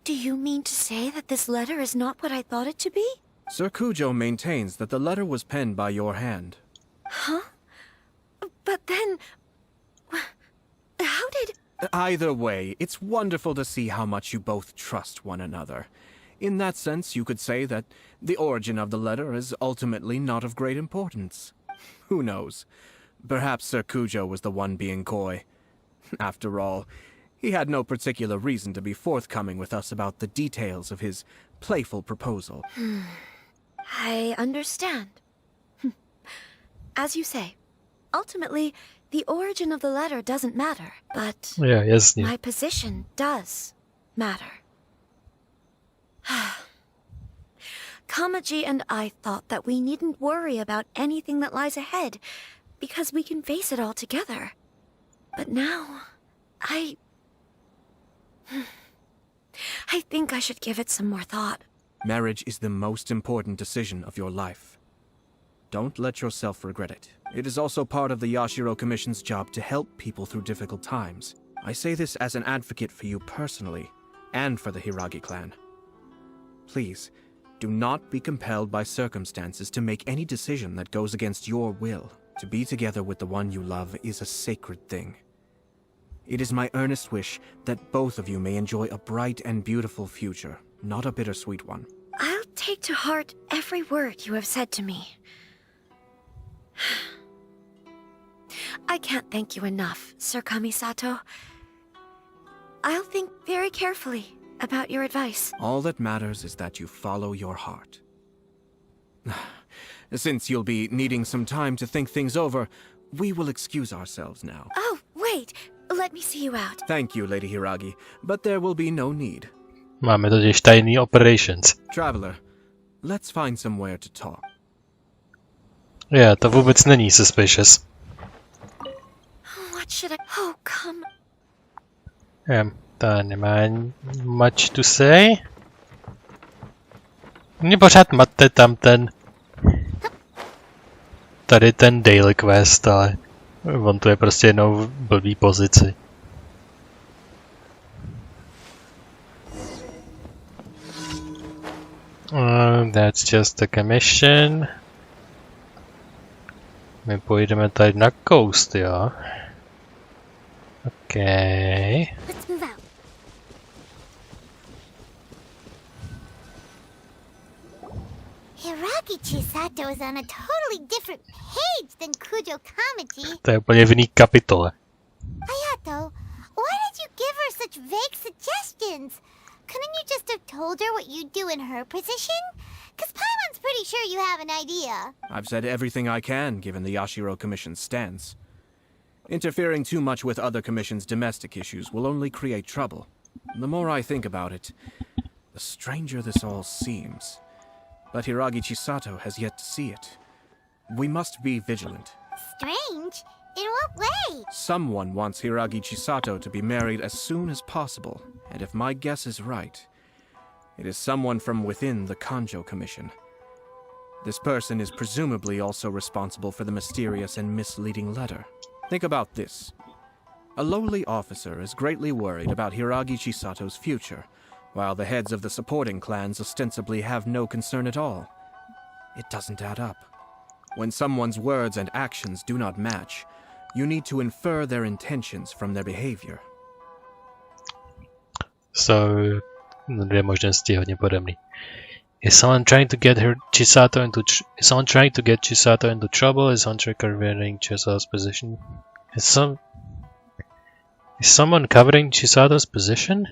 do you mean to say that this letter is not what I thought it to be? Sir Kujo maintains that the letter was penned by your hand. Huh? But then... How did... Either way, it's wonderful to see how much you both trust one another. In that sense, you could say that the origin of the letter is ultimately not of great importance. Who knows? Perhaps Sir Kujo was the one being coy. After all, he had no particular reason to be forthcoming with us about the details of his playful proposal. I understand. As you say, ultimately, the origin of the letter doesn't matter, but Yeah, yes. my position does matter. Kamaji and I thought that we needn't worry about anything that lies ahead, because we can face it all together. But now, I think I should give it some more thought. Marriage is the most important decision of your life. Don't let yourself regret it. It is also part of the Yashiro Commission's job to help people through difficult times. I say this as an advocate for you personally, and for the Hiragi clan. Please, do not be compelled by circumstances to make any decision that goes against your will. To be together with the one you love is a sacred thing. It is my earnest wish that both of you may enjoy a bright and beautiful future, not a bittersweet one. I'll take to heart every word you have said to me. I can't thank you enough, Sir Kamisato. I'll think very carefully about your advice. All that matters is that you follow your heart. Since you'll be needing some time to think things over, we will excuse ourselves now. Oh, wait! Let me see you out. Thank you, Lady Hiragi, but there will be no need. Máme totiž tajný operations. Traveler, let's find somewhere to talk. To vůbec není suspicious. What should I... Oh, come... Ta nemá much to say. Mě pořád mate tam tady ten daily quest, ale on tu je prostě jenom v blbý pozici. That's just a commission. My pojedeme tady na coast, jo? OK. Let's move out. Hiragi Chisato is on a totally different page than Kujo Kamaji. To je úplně v jiný kapitole. Ayato, why did you give her such vague suggestions? Couldn't you just have told her what you'd do in her position? Because Paimon's pretty sure you have an idea. I've said everything I can, given the Yashiro Commission's stance. Interfering too much with other commissions' domestic issues will only create trouble. The more I think about it, the stranger this all seems. But Hiragi Chisato has yet to see it. We must be vigilant. Strange? In what way? Someone wants Hiragi Chisato to be married as soon as possible, and if my guess is right, it is someone from within the Kanjo Commission. This person is presumably also responsible for the mysterious and misleading letter. Think about this. A lowly officer is greatly worried about Hiragi Chisato's future, while the heads of the supporting clans ostensibly have no concern at all. It doesn't add up. When someone's words and actions do not match, you need to infer their intentions from their behavior. So, dvě možnosti hodně podobný. Is someone trying to get Chisato into trouble? Is Hunter covering Chisato's position? Is someone covering Chisato's position?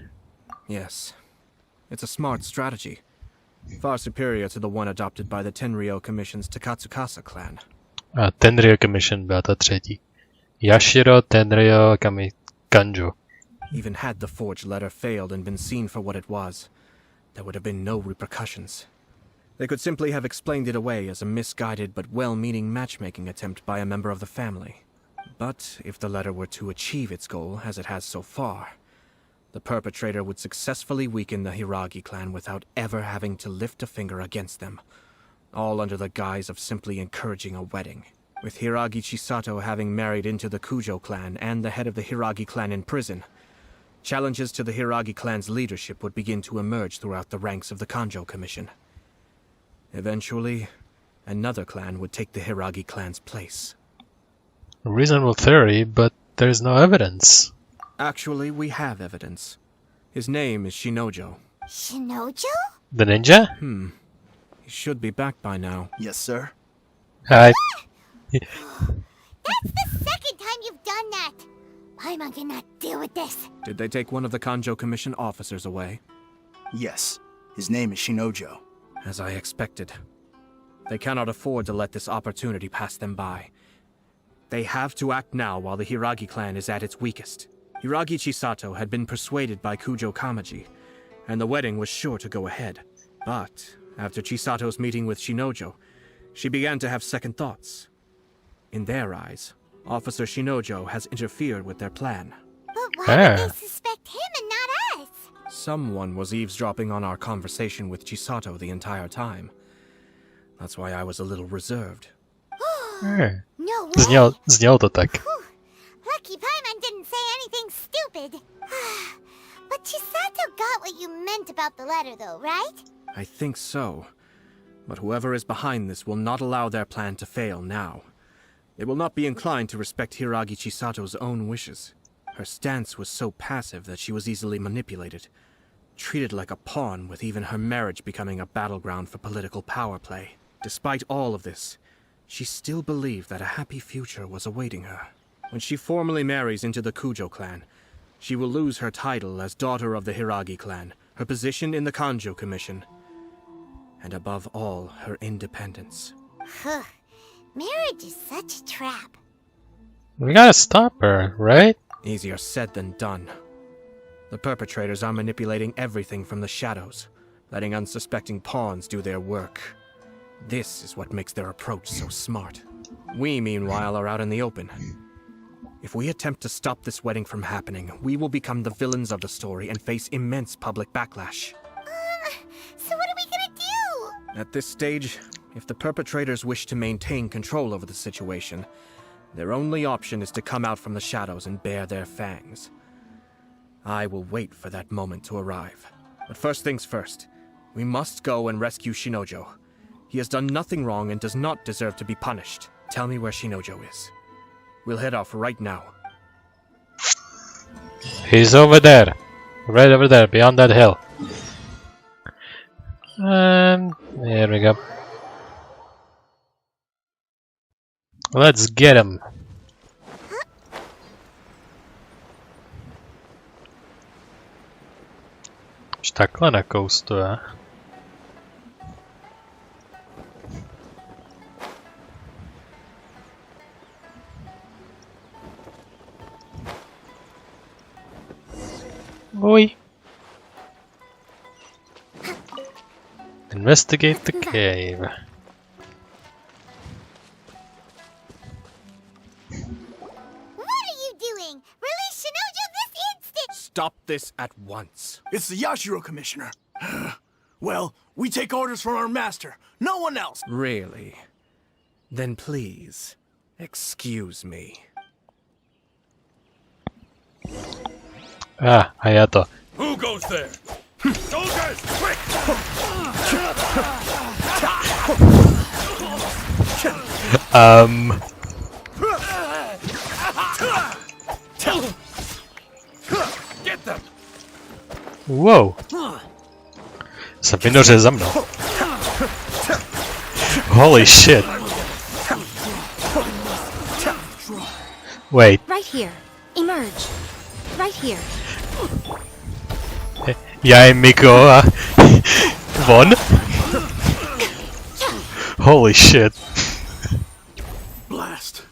Yes. It's a smart strategy. Far superior to the one adopted by the Tenryou Commission's Takatsukasa clan. A Tenryou Commission byla ta třetí. Yashiro, Tenryou, Kanjo. Even had the forged letter failed and been seen for what it was, there would have been no repercussions. They could simply have explained it away as a misguided but well-meaning matchmaking attempt by a member of the family. But if the letter were to achieve its goal, as it has so far, the perpetrator would successfully weaken the Hiragi clan without ever having to lift a finger against them, all under the guise of simply encouraging a wedding. With Hiragi Chisato having married into the Kujo clan and the head of the Hiragi clan in prison, challenges to the Hiragi clan's leadership would begin to emerge throughout the ranks of the Kanjo Commission. Eventually, another clan would take the Hiragi clan's place. A reasonable theory, but there's no evidence. Actually, we have evidence. His name is Shinojo. Shinojo? The ninja? He should be back by now. Yes, sir. Hi. That's the second time you've done that! Paimon cannot deal with this. Did they take one of the Kanjo Commission officers away? Yes. His name is Shinojo. As I expected. They cannot afford to let this opportunity pass them by. They have to act now while the Hiragi clan is at its weakest. Hiragi Chisato had been persuaded by Kujo Kamaji, and the wedding was sure to go ahead. But after Chisato's meeting with Shinojo, she began to have second thoughts. In their eyes, Officer Shinojo has interfered with their plan. But why would they suspect him and not us? Someone was eavesdropping on our conversation with Chisato the entire time. That's why I was a little reserved. No way! Znělo to tak. Lucky Paimon didn't say anything stupid. But Chisato got what you meant about the letter though, right? I think so. But whoever is behind this will not allow their plan to fail now. They will not be inclined to respect Hiragi Chisato's own wishes. Her stance was so passive that she was easily manipulated, treated like a pawn, with even her marriage becoming a battleground for political power play. Despite all of this, she still believed that a happy future was awaiting her. When she formally marries into the Kujo clan, she will lose her title as daughter of the Hiragi clan, her position in the Kanjo Commission, and above all, her independence. Marriage is such a trap. We gotta stop her, right? Easier said than done. The perpetrators are manipulating everything from the shadows, letting unsuspecting pawns do their work. This is what makes their approach so smart. We, meanwhile, are out in the open. If we attempt to stop this wedding from happening, we will become the villains of the story and face immense public backlash. So what are we gonna do? At this stage, if the perpetrators wish to maintain control over the situation, their only option is to come out from the shadows and bare their fangs. I will wait for that moment to arrive. But first things first, we must go and rescue Shinojo. He has done nothing wrong and does not deserve to be punished. Tell me where Shinojo is. We'll head off right now. He's over there. Right over there, beyond that hill. There we go. Let's get him. Už takhle nakoustuje. Oj. Investigate the cave. What are you doing? Release Shinojo this instant! Stop this at once. It's the Yashiro Commissioner. Well, we take orders from our master. No one else. Really? Then please, excuse me. Ah, Ayato. Who goes there? Soldiers, quick! Get them! Wow. Se vynořil za mnou. Holy shit. Wait. Right here. Emerge. Right here. Jaj, Miko a... Von? Holy shit. Blast.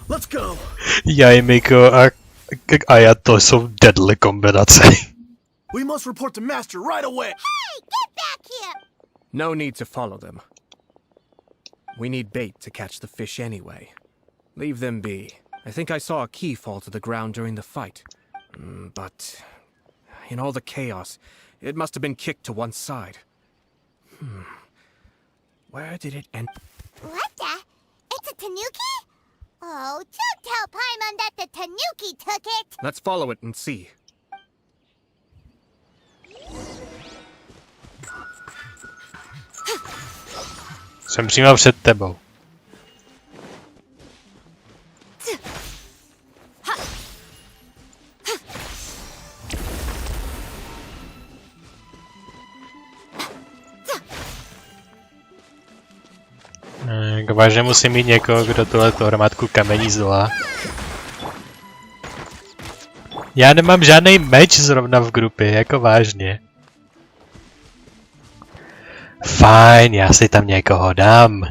Let's go. Jaj, Miko a Ayato jsou deadly kombinace. We must report to Master right away. Hey, get back here! No need to follow them. We need bait to catch the fish anyway. Leave them be. I think I saw a key fall to the ground during the fight. But in all the chaos, it must have been kicked to one side. Where did it end? What the? It's a tanuki? Oh, don't tell Paimon that the tanuki took it! Let's follow it and see. Jsem přímo před tebou. Vážně musím mít někoho, kdo tuhletu hromádku kamení zdolá. Já nemám žádný meč zrovna v grupě, jako vážně. Fajn, já si tam někoho dám.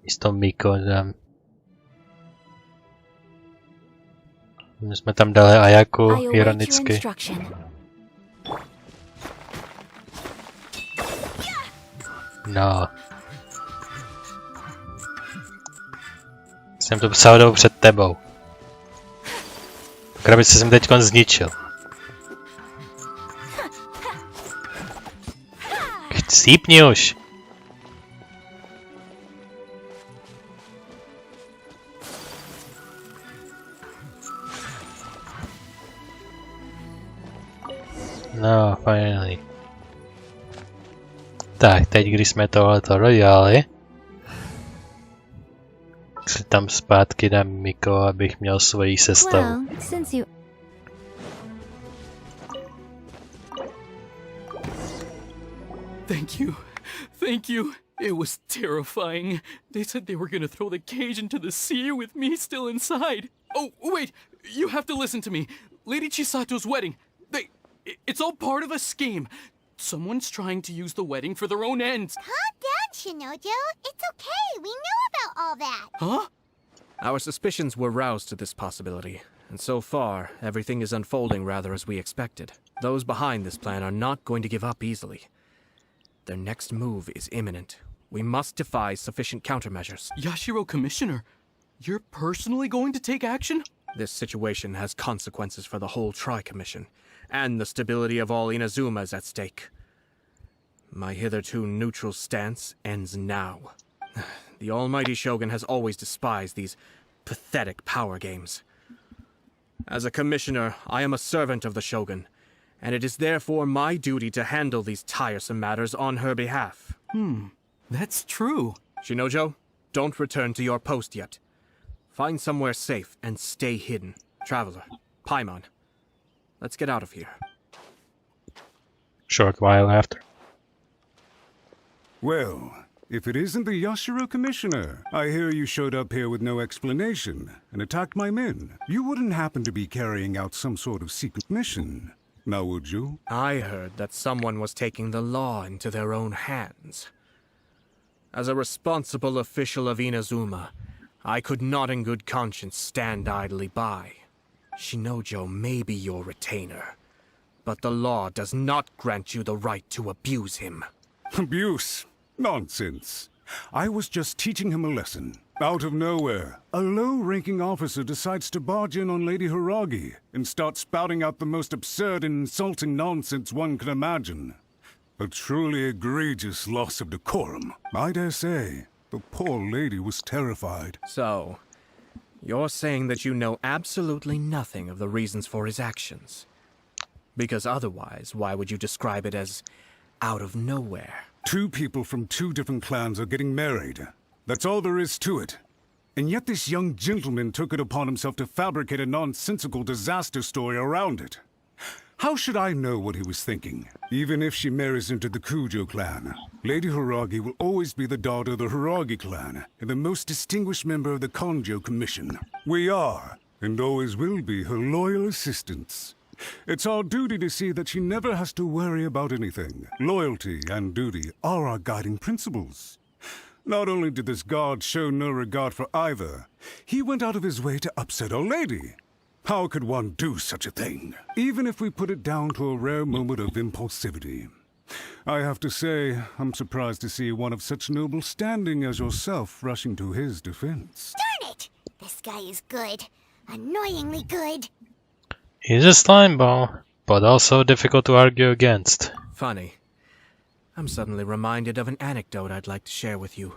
Místo Miko dám. My jsme tam dali Ayaku, ironicky. No. Jsem to psal jdou před tebou. Krabici jsem teďkon zničil. Chcípni už. No, finally. Tak, teď když jsme tohleto dodělali, si tam zpátky dám Miko, abych měl svoji sestavu. Thank you. Thank you. It was terrifying. They said they were gonna throw the cage into the sea with me still inside. Oh, wait. You have to listen to me. Lady Chisato's wedding. It's all part of a scheme. Someone's trying to use the wedding for their own ends. Calm down, Shinojo. It's okay. We know about all that. Huh? Our suspicions were roused to this possibility, and so far, everything is unfolding rather as we expected. Those behind this plan are not going to give up easily. Their next move is imminent. We must devise sufficient countermeasures. Yashiro Commissioner, you're personally going to take action? This situation has consequences for the whole Tri-Commission, and the stability of all Inazumas at stake. My hitherto neutral stance ends now. The almighty Shogun has always despised these pathetic power games. As a commissioner, I am a servant of the Shogun, and it is therefore my duty to handle these tiresome matters on her behalf. That's true. Shinojo, don't return to your post yet. Find somewhere safe and stay hidden. Traveler, Paimon, let's get out of here. Short while after. Well, if it isn't the Yashiro Commissioner, I hear you showed up here with no explanation and attacked my men. You wouldn't happen to be carrying out some sort of secret mission, now would you? I heard that someone was taking the law into their own hands. As a responsible official of Inazume, I could not in good conscience stand idly by. Shinojo may be your retainer, but the law does not grant you the right to abuse him. Abuse? Nonsense. I was just teaching him a lesson. Out of nowhere, a low-ranking officer decides to barge in on Lady Hiragi and start spouting out the most absurd and insulting nonsense one can imagine. A truly egregious loss of decorum. I dare say, the poor lady was terrified. So, you're saying that you know absolutely nothing of the reasons for his actions? Because otherwise, why would you describe it as out of nowhere? Two people from two different clans are getting married. That's all there is to it. And yet this young gentleman took it upon himself to fabricate a nonsensical disaster story around it. How should I know what he was thinking? Even if she marries into the Kujo clan, Lady Hiragi will always be the daughter of the Hiragi clan and the most distinguished member of the Kanjo Commission. We are, and always will be, her loyal assistants. It's our duty to see that she never has to worry about anything. Loyalty and duty are our guiding principles. Not only did this guard show no regard for either, he went out of his way to upset our lady. How could one do such a thing? Even if we put it down to a rare moment of impulsivity. I have to say, I'm surprised to see one of such noble standing as yourself rushing to his defense. Darn it! This guy is good. Annoyingly good. He's a slime ball, but also difficult to argue against. Funny. I'm suddenly reminded of an anecdote I'd like to share with you.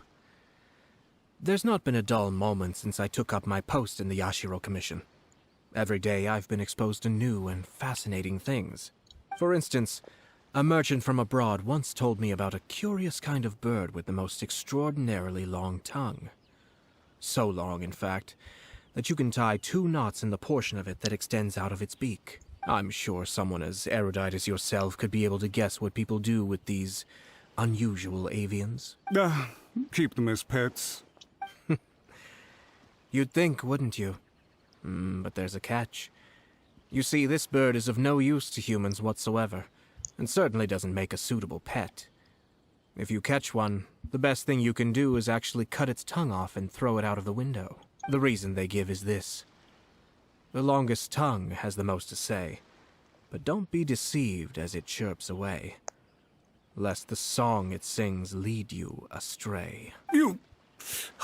There's not been a dull moment since I took up my post in the Yashiro Commission. Every day I've been exposed to new and fascinating things. For instance, a merchant from abroad once told me about a curious kind of bird with the most extraordinarily long tongue. So long, in fact, that you can tie 2 knots in the portion of it that extends out of its beak. I'm sure someone as erudite as yourself could be able to guess what people do with these unusual avians. Keep them as pets. You'd think, wouldn't you? But there's a catch. You see, this bird is of no use to humans whatsoever, and certainly doesn't make a suitable pet. If you catch one, the best thing you can do is actually cut its tongue off and throw it out of the window. The reason they give is this. The longest tongue has the most to say, but don't be deceived as it chirps away, lest the song it sings lead you astray.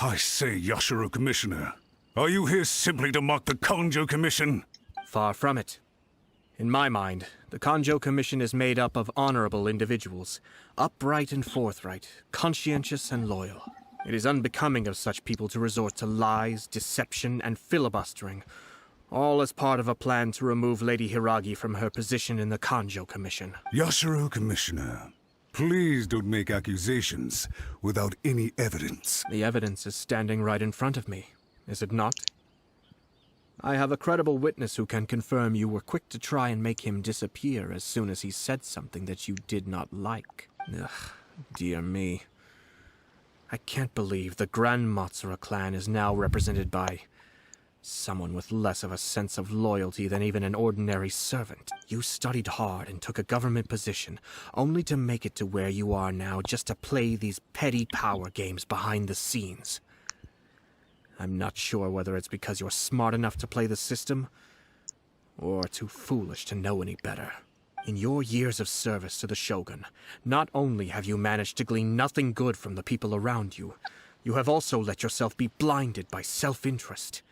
I say, Yashiro Commissioner, are you here simply to mock the Kanjo Commission? Far from it. In my mind, the Kanjo Commission is made up of honorable individuals, upright and forthright, conscientious and loyal. It is unbecoming of such people to resort to lies, deception, and filibustering, all as part of a plan to remove Lady Hiragi from her position in the Kanjo Commission. Yashiro Commissioner, please don't make accusations without any evidence. The evidence is standing right in front of me, is it not? I have a credible witness who can confirm you were quick to try and make him disappear as soon as he said something that you did not like. Ugh, dear me. I can't believe the Grand Matsura clan is now represented by someone with less of a sense of loyalty than even an ordinary servant. You studied hard and took a government position, only to make it to where you are now just to play these petty power games behind the scenes. I'm not sure whether it's because you're smart enough to play the system, or too foolish to know any better. In your years of service to the Shogun, not only have you managed to glean nothing good from the people around you, you have also let yourself be blinded by self-interest.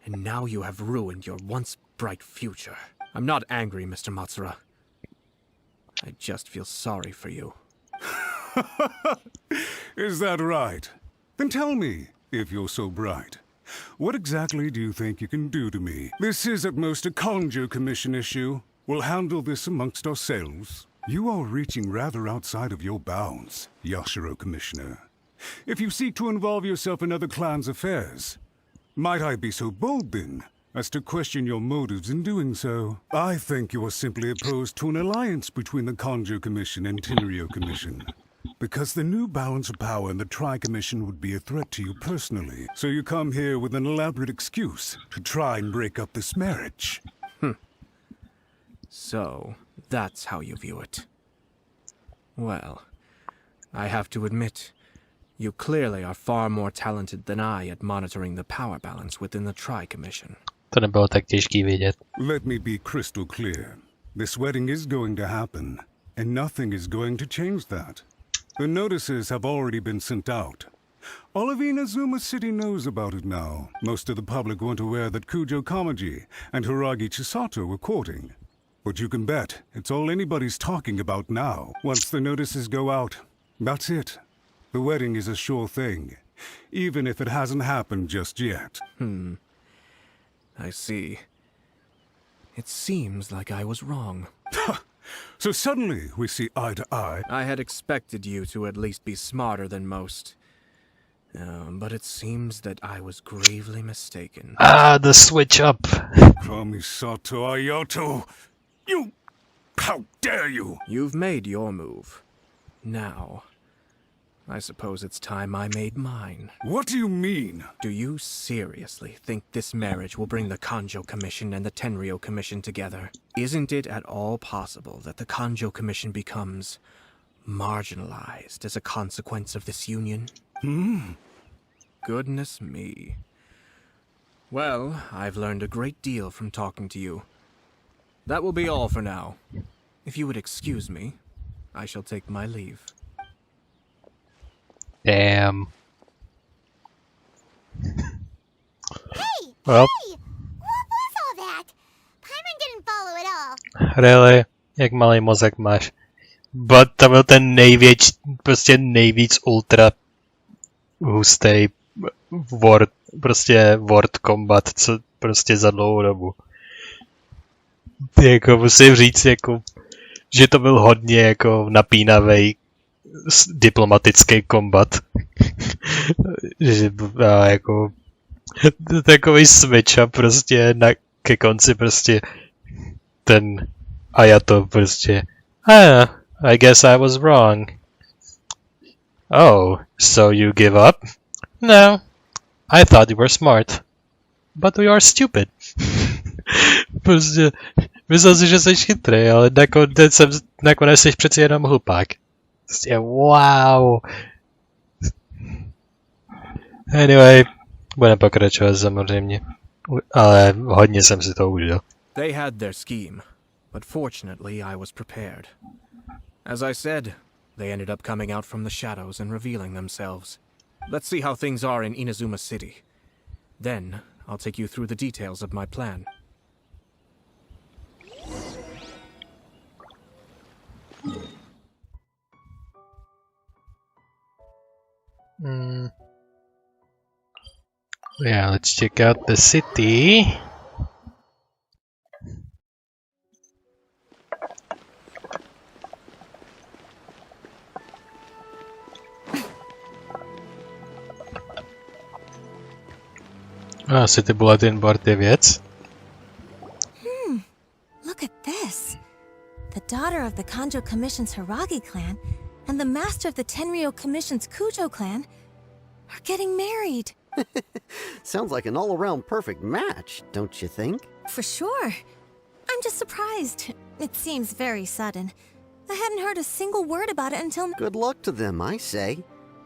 And now you have ruined your once bright future. I'm not angry, Mr. Matsura. I just feel sorry for you. Is that right? Then tell me, if you're so bright, what exactly do you think you can do to me? This is at most a Kanjo Commission issue. We'll handle this amongst ourselves. You are reaching rather outside of your bounds, Yashiro Commissioner. If you seek to involve yourself in other clans' affairs, might I be so bold then as to question your motives in doing so? I think you are simply opposed to an alliance between the Kanjo Commission and Tenryou Commission, because the new balance of power in the Tri-Commission would be a threat to you personally. So you come here with an elaborate excuse to try and break up this marriage. So, that's how you view it. Well, I have to admit, you clearly are far more talented than I at monitoring the power balance within the Tri-Commission. To nebylo tak těžký vědět. Let me be crystal clear. This wedding is going to happen, and nothing is going to change that. The notices have already been sent out. All of Inazuma City knows about it now. Most of the public weren't aware that Kujo Kamaji and Hiragi Chisato were courting. But you can bet it's all anybody's talking about now. Once the notices go out, that's it. The wedding is a sure thing, even if it hasn't happened just yet. I see. It seems like I was wrong. So suddenly we see eye to eye. I had expected you to at least be smarter than most. But it seems that I was gravely mistaken. Ah, the switch up. Kamisato Ayato! You... How dare you! You've made your move. Now, I suppose it's time I made mine. What do you mean? Do you seriously think this marriage will bring the Kanjo Commission and the Tenryou Commission together? Isn't it at all possible that the Kanjo Commission becomes marginalized as a consequence of this union? Goodness me. Well, I've learned a great deal from talking to you. That will be all for now. If you would excuse me, I shall take my leave. Damn. Hey! Well. Hey! What was all that? Paimon didn't follow at all. Really? Jak malý mozek máš. But to byl ten nejvíc ultra hustý word combat, co prostě za dlouhou dobu. Jako musím říct, jako, že to byl hodně jako napínavý diplomatický kombat. Že jako takový switch a prostě ke konci prostě ten Ayato prostě I guess I was wrong. Oh, so you give up? No, I thought you were smart. But we are stupid. Prostě myslel si, že jsi chytrý, ale nakonec jsi přeci jenom hlupák. Prostě wow. Anyway, budeme pokračovat samozřejmě. Ale hodně jsem si to užil. They had their scheme, but fortunately I was prepared. As I said, they ended up coming out from the shadows and revealing themselves. Let's see how things are in Inazuma City. Then, I'll take you through the details of my plan. Yeah, let's check out the city. City bulletin board je věc. Look at this. The daughter of the Kanjo Commission's Hiragi clan and the master of the Tenryou Commission's Kujo clan are getting married. Sounds like an all-around perfect match, don't you think? For sure. I'm just surprised. It seems very sudden. I hadn't heard a single word about it until... Good luck to them, I say.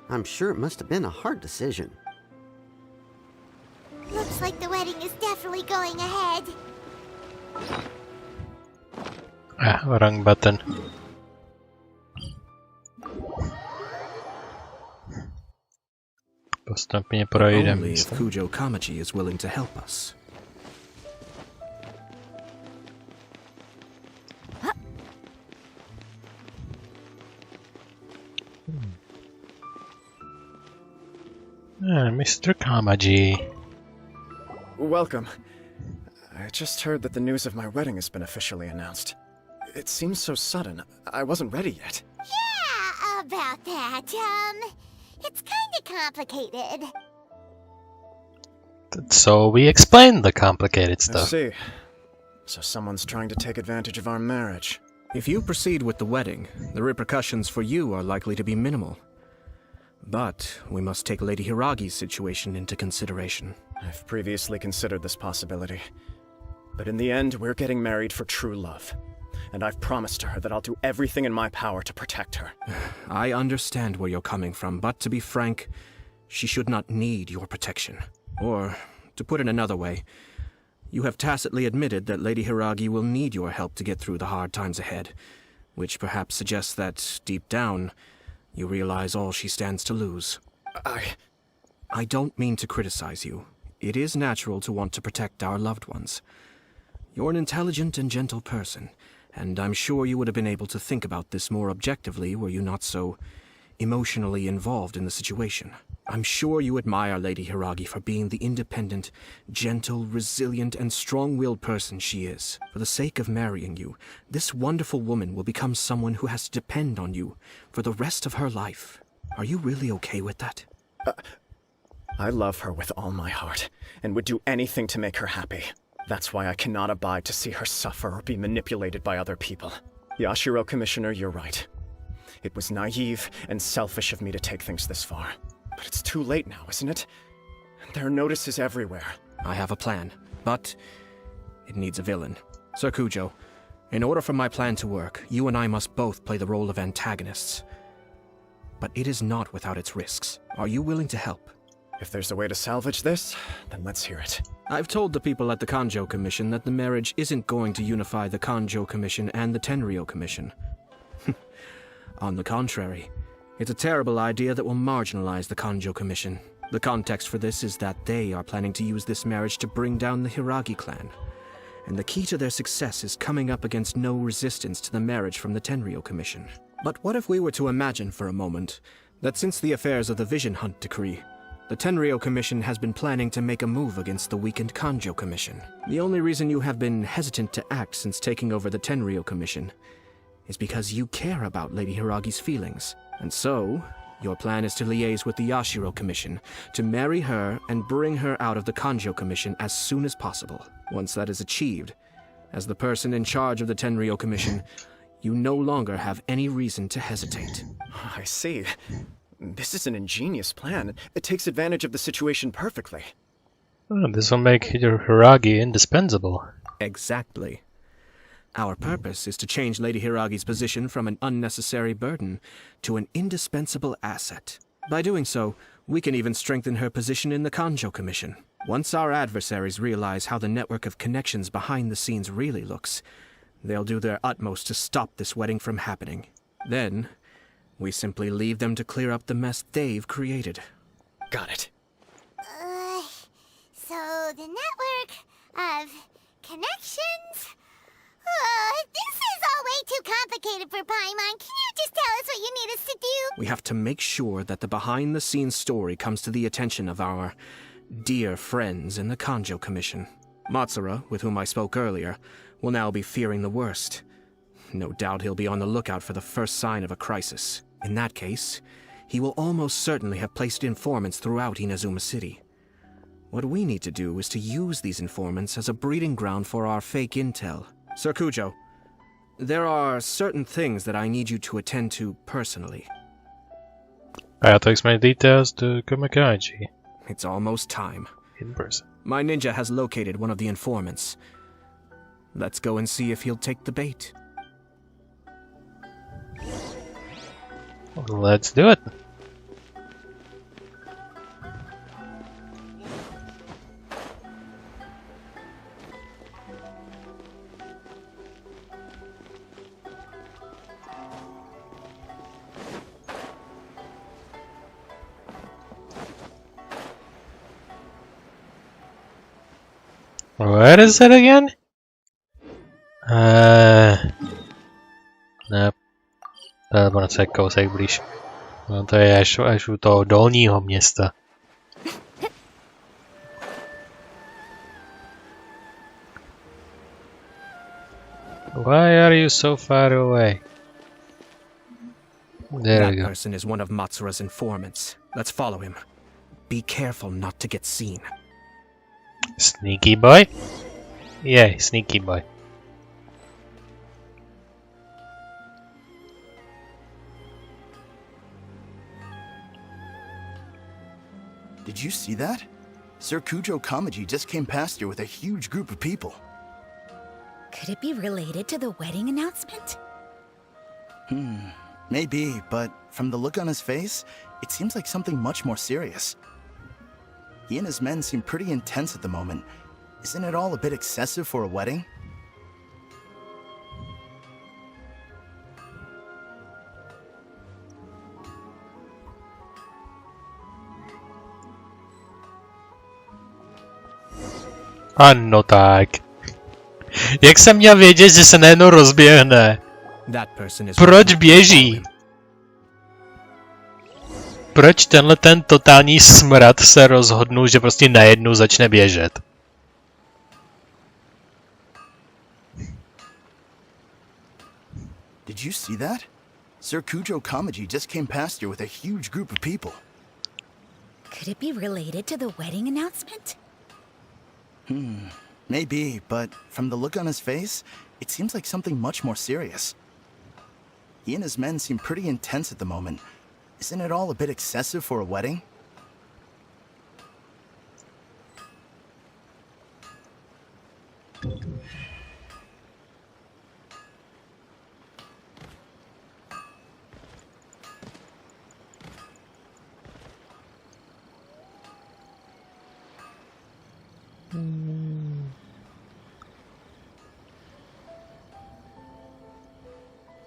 I'm sure it must have been a hard decision. Looks like the wedding is definitely going ahead. Wrong button. Postupně projdeme. Only if Kujo Kamaji is willing to help us. Mr. Kamaji. Welcome. I just heard that the news of my wedding has been officially announced. It seems so sudden. I wasn't ready yet. Yeah, about that. It's kinda complicated. So we explained the complicated I stuff. see. So someone's trying to take advantage of our marriage. If you proceed with the wedding, the repercussions for you are likely to be minimal. But we must take Lady Hiragi's situation into consideration. I've previously considered this possibility. But in the end, we're getting married for true love. And I've promised her that I'll do everything in my power to protect her. I understand where you're coming from, but to be frank, she should not need your protection. Or, to put it another way, you have tacitly admitted that Lady Hiragi will need your help to get through the hard times ahead, which perhaps suggests that, deep down, you realize all she stands to lose. I don't mean to criticize you. It is natural to want to protect our loved ones. You're an intelligent and gentle person, and I'm sure you would have been able to think about this more objectively were you not so emotionally involved in the situation. I'm sure you admire Lady Hiragi for being the independent, gentle, resilient, and strong-willed person she is. For the sake of marrying you, this wonderful woman will become someone who has to depend on you for the rest of her life. Are you really okay with that? I love her with all my heart, and would do anything to make her happy. That's why I cannot abide to see her suffer or be manipulated by other people. Yashiro, Commissioner, you're right. It was naive and selfish of me to take things this far. But it's too late now, isn't it? There are notices everywhere. I have a plan, but it needs a villain. Sir Kujo, in order for my plan to work, you and I must both play the role of antagonists. But it is not without its risks. Are you willing to help? If there's a way to salvage this, then let's hear it. I've told the people at the Kanjo Commission that the marriage isn't going to unify the Kanjo Commission and the Tenryou Commission. On the contrary, it's a terrible idea that will marginalize the Kanjo Commission. The context for this is that they are planning to use this marriage to bring down the Hiragi clan. And the key to their success is coming up against no resistance to the marriage from the Tenryou Commission. But what if we were to imagine for a moment that since the affairs of the Vision Hunt Decree, the Tenryou Commission has been planning to make a move against the weakened Kanjo Commission? The only reason you have been hesitant to act since taking over the Tenryou Commission is because you care about Lady Hiragi's feelings. And so, your plan is to liaise with the Yashiro Commission, to marry her and bring her out of the Kanjo Commission as soon as possible. Once that is achieved, as the person in charge of the Tenryou Commission, you no longer have any reason to hesitate. I see. This is an ingenious plan. It takes advantage of the situation perfectly. Oh, this will make Hiragi indispensable. Exactly. Our purpose is to change Lady Hiragi's position from an unnecessary burden to an indispensable asset. By doing so, we can even strengthen her position in the Kanjo Commission. Once our adversaries realize how the network of connections behind the scenes really looks, they'll do their utmost to stop this wedding from happening. Then, we simply leave them to clear up the mess they've created. Got it. So the network of connections? This is all way too complicated for Paimon. Can you just tell us what you need us to do? We have to make sure that the behind-the-scenes story comes to the attention of our dear friends in the Kanjo Commission. Matsura, with whom I spoke earlier, will now be fearing the worst. No doubt he'll be on the lookout for the first sign of a crisis. In that case, he will almost certainly have placed informants throughout Inazuma City. What we need to do is to use these informants as a breeding ground for our fake intel. Sir Kujo, there are certain things that I need you to attend to personally. I have to explain details to Kumakaji. It's almost time. In person. My ninja has located one of the informants. Let's go and see if he'll take the bait. Let's do it. Where is it again? Ne. Nebo na se kousek blíž. No to je až u toho dolního města. Why are you so far away? There That we go. person is one of Matsura's informants. Let's follow him. Be careful not to get seen. Sneaky boy? Yeah, sneaky boy. Did you see that? Sir Kujo Kamaji just came past here with a huge group of people. Could it be related to the wedding announcement? Maybe, but from the look on his face, it seems like something much more serious. He and his men seem pretty intense at the moment. Isn't it all a bit excessive for a wedding? Ano tak. Jak jsem měl vědět, že se najednou rozběhne? That person is Proč běží? Proč tenhle ten totální smrad se rozhodnul, že prostě najednou začne běžet? Did you see that? Sir Kujo Kamaji just came past here with a huge group of people. Could it be related to the wedding announcement? Maybe, but from the look on his face, it seems like something much more serious. He and his men seem pretty intense at the moment. Isn't it all a bit excessive for a wedding?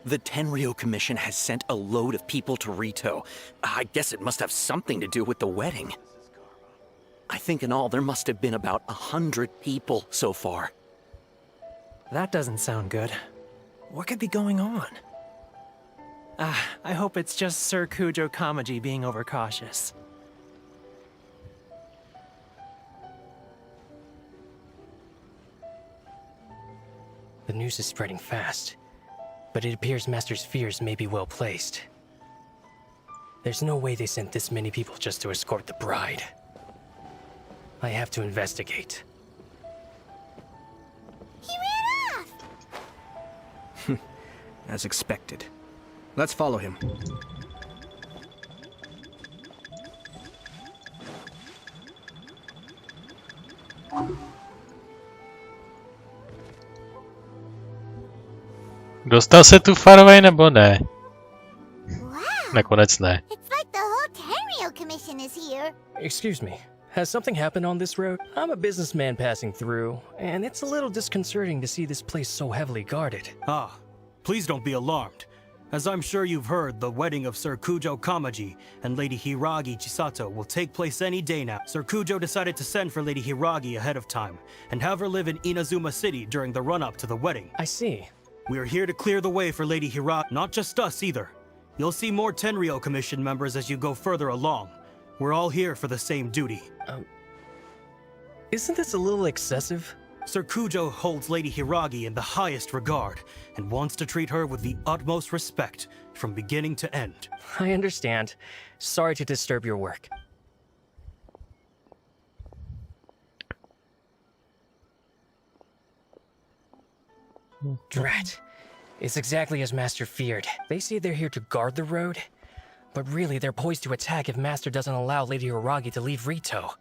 The Tenryou Commission has sent a load of people to Rito. I guess it must have something to do with the wedding. I think in all there must have been about 100 people so far. That doesn't sound good. What could be going on? I hope it's just Sir Kujo Kamaji being overcautious. The news is spreading fast, but it appears Master's fears may be well placed. There's no way they sent this many people just to escort the bride. I have to investigate. He ran off! As expected. Let's follow him. Dostal se tu Farovej nebo ne? Nakonec ne. It's like the whole Tenryou Commission is here. Excuse me, has something happened on this road? I'm a businessman passing through, and it's a little disconcerting to see this place so heavily guarded. Ah, please don't be alarmed. As I'm sure you've heard, the wedding of Sir Kujo Kamaji and Lady Hiragi Chisato will take place any day now. Sir Kujo decided to send for Lady Hiragi ahead of time, and have her live in Inazuma City during the run-up to the wedding. I see. We are here to clear the way for Lady Hiragi, not just us either. You'll see more Tenryou Commission members as you go further along. We're all here for the same duty. Isn't this a little excessive? Sir Kujo holds Lady Hiragi in the highest regard, and wants to treat her with the utmost respect, from beginning to end. I understand. Sorry to disturb your work. Drat. It's exactly as Master feared. They say they're here to guard the road, but really they're poised to attack if Master doesn't allow Lady Hiragi to leave Rito.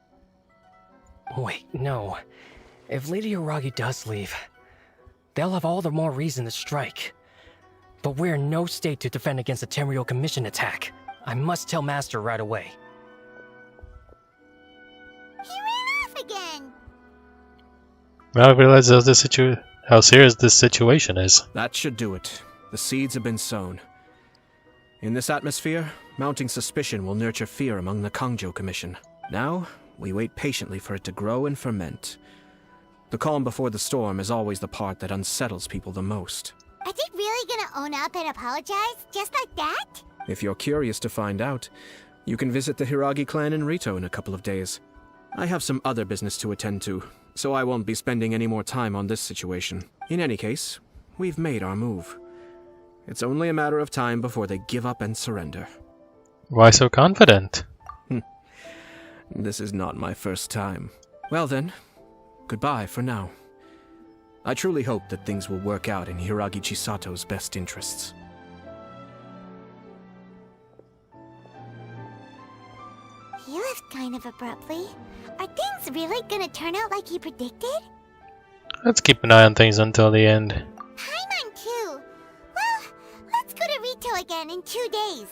Wait, no. If Lady Hiragi does leave, they'll have all the more reason to strike. But we're in no state to defend against a Tenryou Commission attack. I must tell Master right away. He ran off again! Now I realize how serious this situation is. That should do it. The seeds have been sown. In this atmosphere, mounting suspicion will nurture fear among the Kangjo Commission. Now, we wait patiently for it to grow and ferment. The calm before the storm is always the part that unsettles people the most. Are they really gonna own up and apologize, just like that? If you're curious to find out, you can visit the Hiragi clan in Rito in a couple of days. I have some other business to attend to, so I won't be spending any more time on this situation. In any case, We've made our move. It's only a matter of time before they give up and surrender. Why so confident? This is not my first time. Well then, goodbye for now. I truly hope that things will work out in Hiragi Chisato's best interests. He left kind of abruptly. Are things really gonna turn out like he predicted? Let's keep an eye on things until the end. Paimon too. Well, let's go to Rito again in 2 days.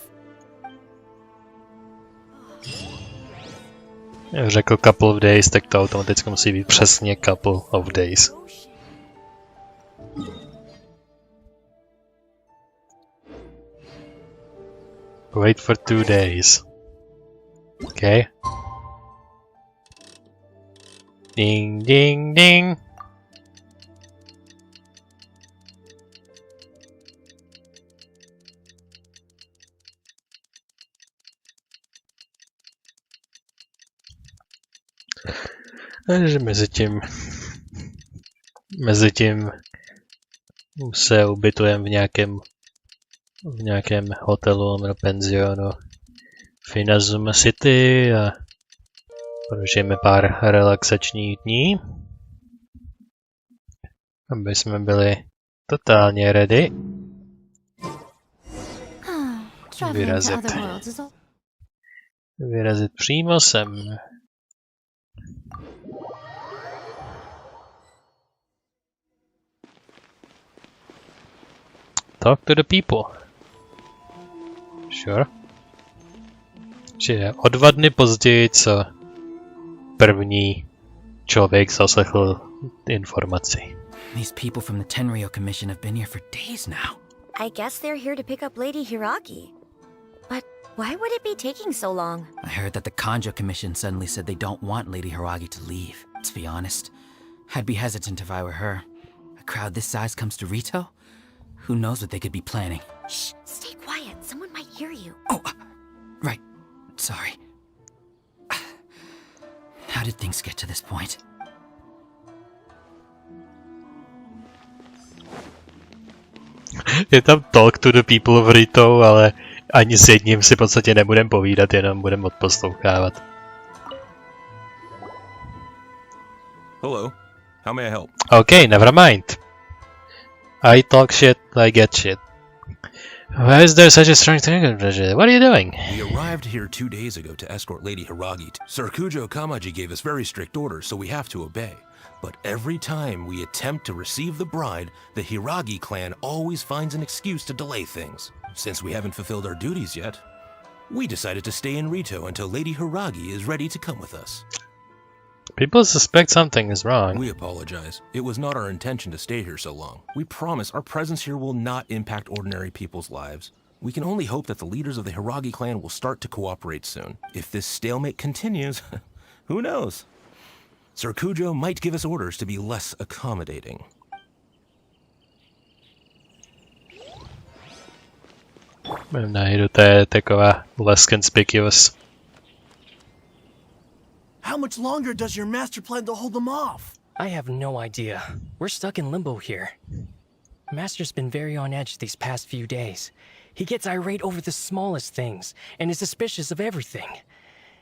Jak řekl couple of days, tak to automaticky musí být přesně couple of days. Wait for 2 days. Okay. Ding, ding, ding. Takže mezitím se ubytujeme v nějakém hotelu nebo penzionu v Inazumě City a prožijeme pár relaxačních dní, aby jsme byli totálně ready vyrazit přímo sem. Talk to the people. Sure. Že o 2 dny později, co první člověk zaslechl informaci. These people from the Tenryou Commission have been here for days now. I guess they're here to pick up Lady Hiragi. But why would it be taking so long? I heard that the Kanjo Commission suddenly said they don't want Lady Hiragi to leave. To be honest, I'd be hesitant if I were her. A crowd this size comes to Rito? Who knows what they could be planning? Shh, stay quiet. Someone might hear you. Oh, right. Sorry. How did things get to this point? Je tam talk to the people of Rito, ale ani s jedním si v podstatě nebudem povídat, jenom budem odposlouchávat. Hello. How may I help? Okay, never mind. I talk shit, I get shit. Why is there such a strong thing? What are you doing? We arrived here 2 days ago to escort Lady Hiragi. Sir Kujo Kamaji gave us very strict orders, so we have to obey. But every time we attempt to receive the bride, the Hiragi clan always finds an excuse to delay things. Since we haven't fulfilled our duties yet, we decided to stay in Rito until Lady Hiragi is ready to come with us. People suspect something is wrong. We apologize. It was not our intention to stay here so long. We promise our presence here will not impact ordinary people's lives. We can only hope that the leaders of the Hiragi clan will start to cooperate soon. If this stalemate continues, who knows? Sir Kujo might give us orders to be less accommodating. Najdu, to je taková less conspicuous. How much longer does your master plan to hold them off? I have no idea. We're stuck in limbo here. Master's been very on edge these past few days. He gets irate over the smallest things, and is suspicious of everything.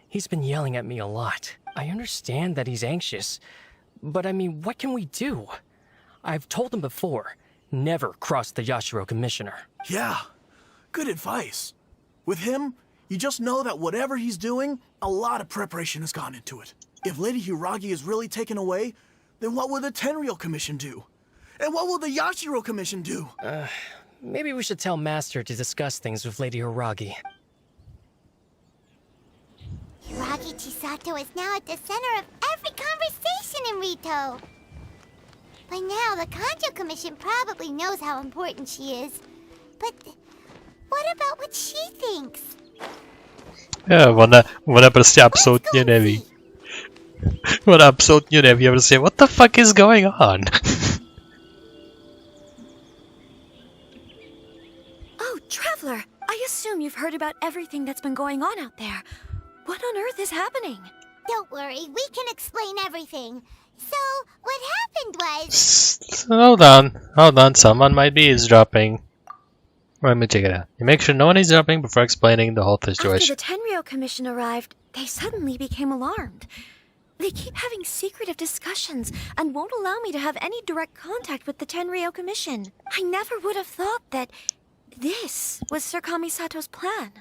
He's been yelling at me a lot. I understand that he's anxious, but I mean, what can we do? I've told him before, never cross the Yashiro Commissioner. Yeah, good advice. With him, you just know that whatever he's doing, a lot of preparation has gone into it. If Lady Hiragi is really taken away, then what will the Tenryou Commission do? And what will the Yashiro Commission do? Maybe we should tell Master to discuss things with Lady Hiragi. Hiragi Chisato is now at the center of every conversation in Rito. By now, the Kanjo Commission probably knows how important she is. But what about what she thinks? Ona prostě absolutně neví. Ona absolutně neví, prostě what the fuck is going on? Oh, Traveler, I assume you've heard about everything that's been going on out there. What on earth is happening? Don't worry, we can explain everything. So, what happened was... Slow down. Hold on, someone might be eavesdropping. Let me check it out. You make sure no one is eavesdropping before explaining the whole After situation. the Tenryou Commission arrived, they suddenly became alarmed. They keep having secretive discussions and won't allow me to have any direct contact with the Tenryou Commission. I never would have thought that this was Sir Kamisato's plan.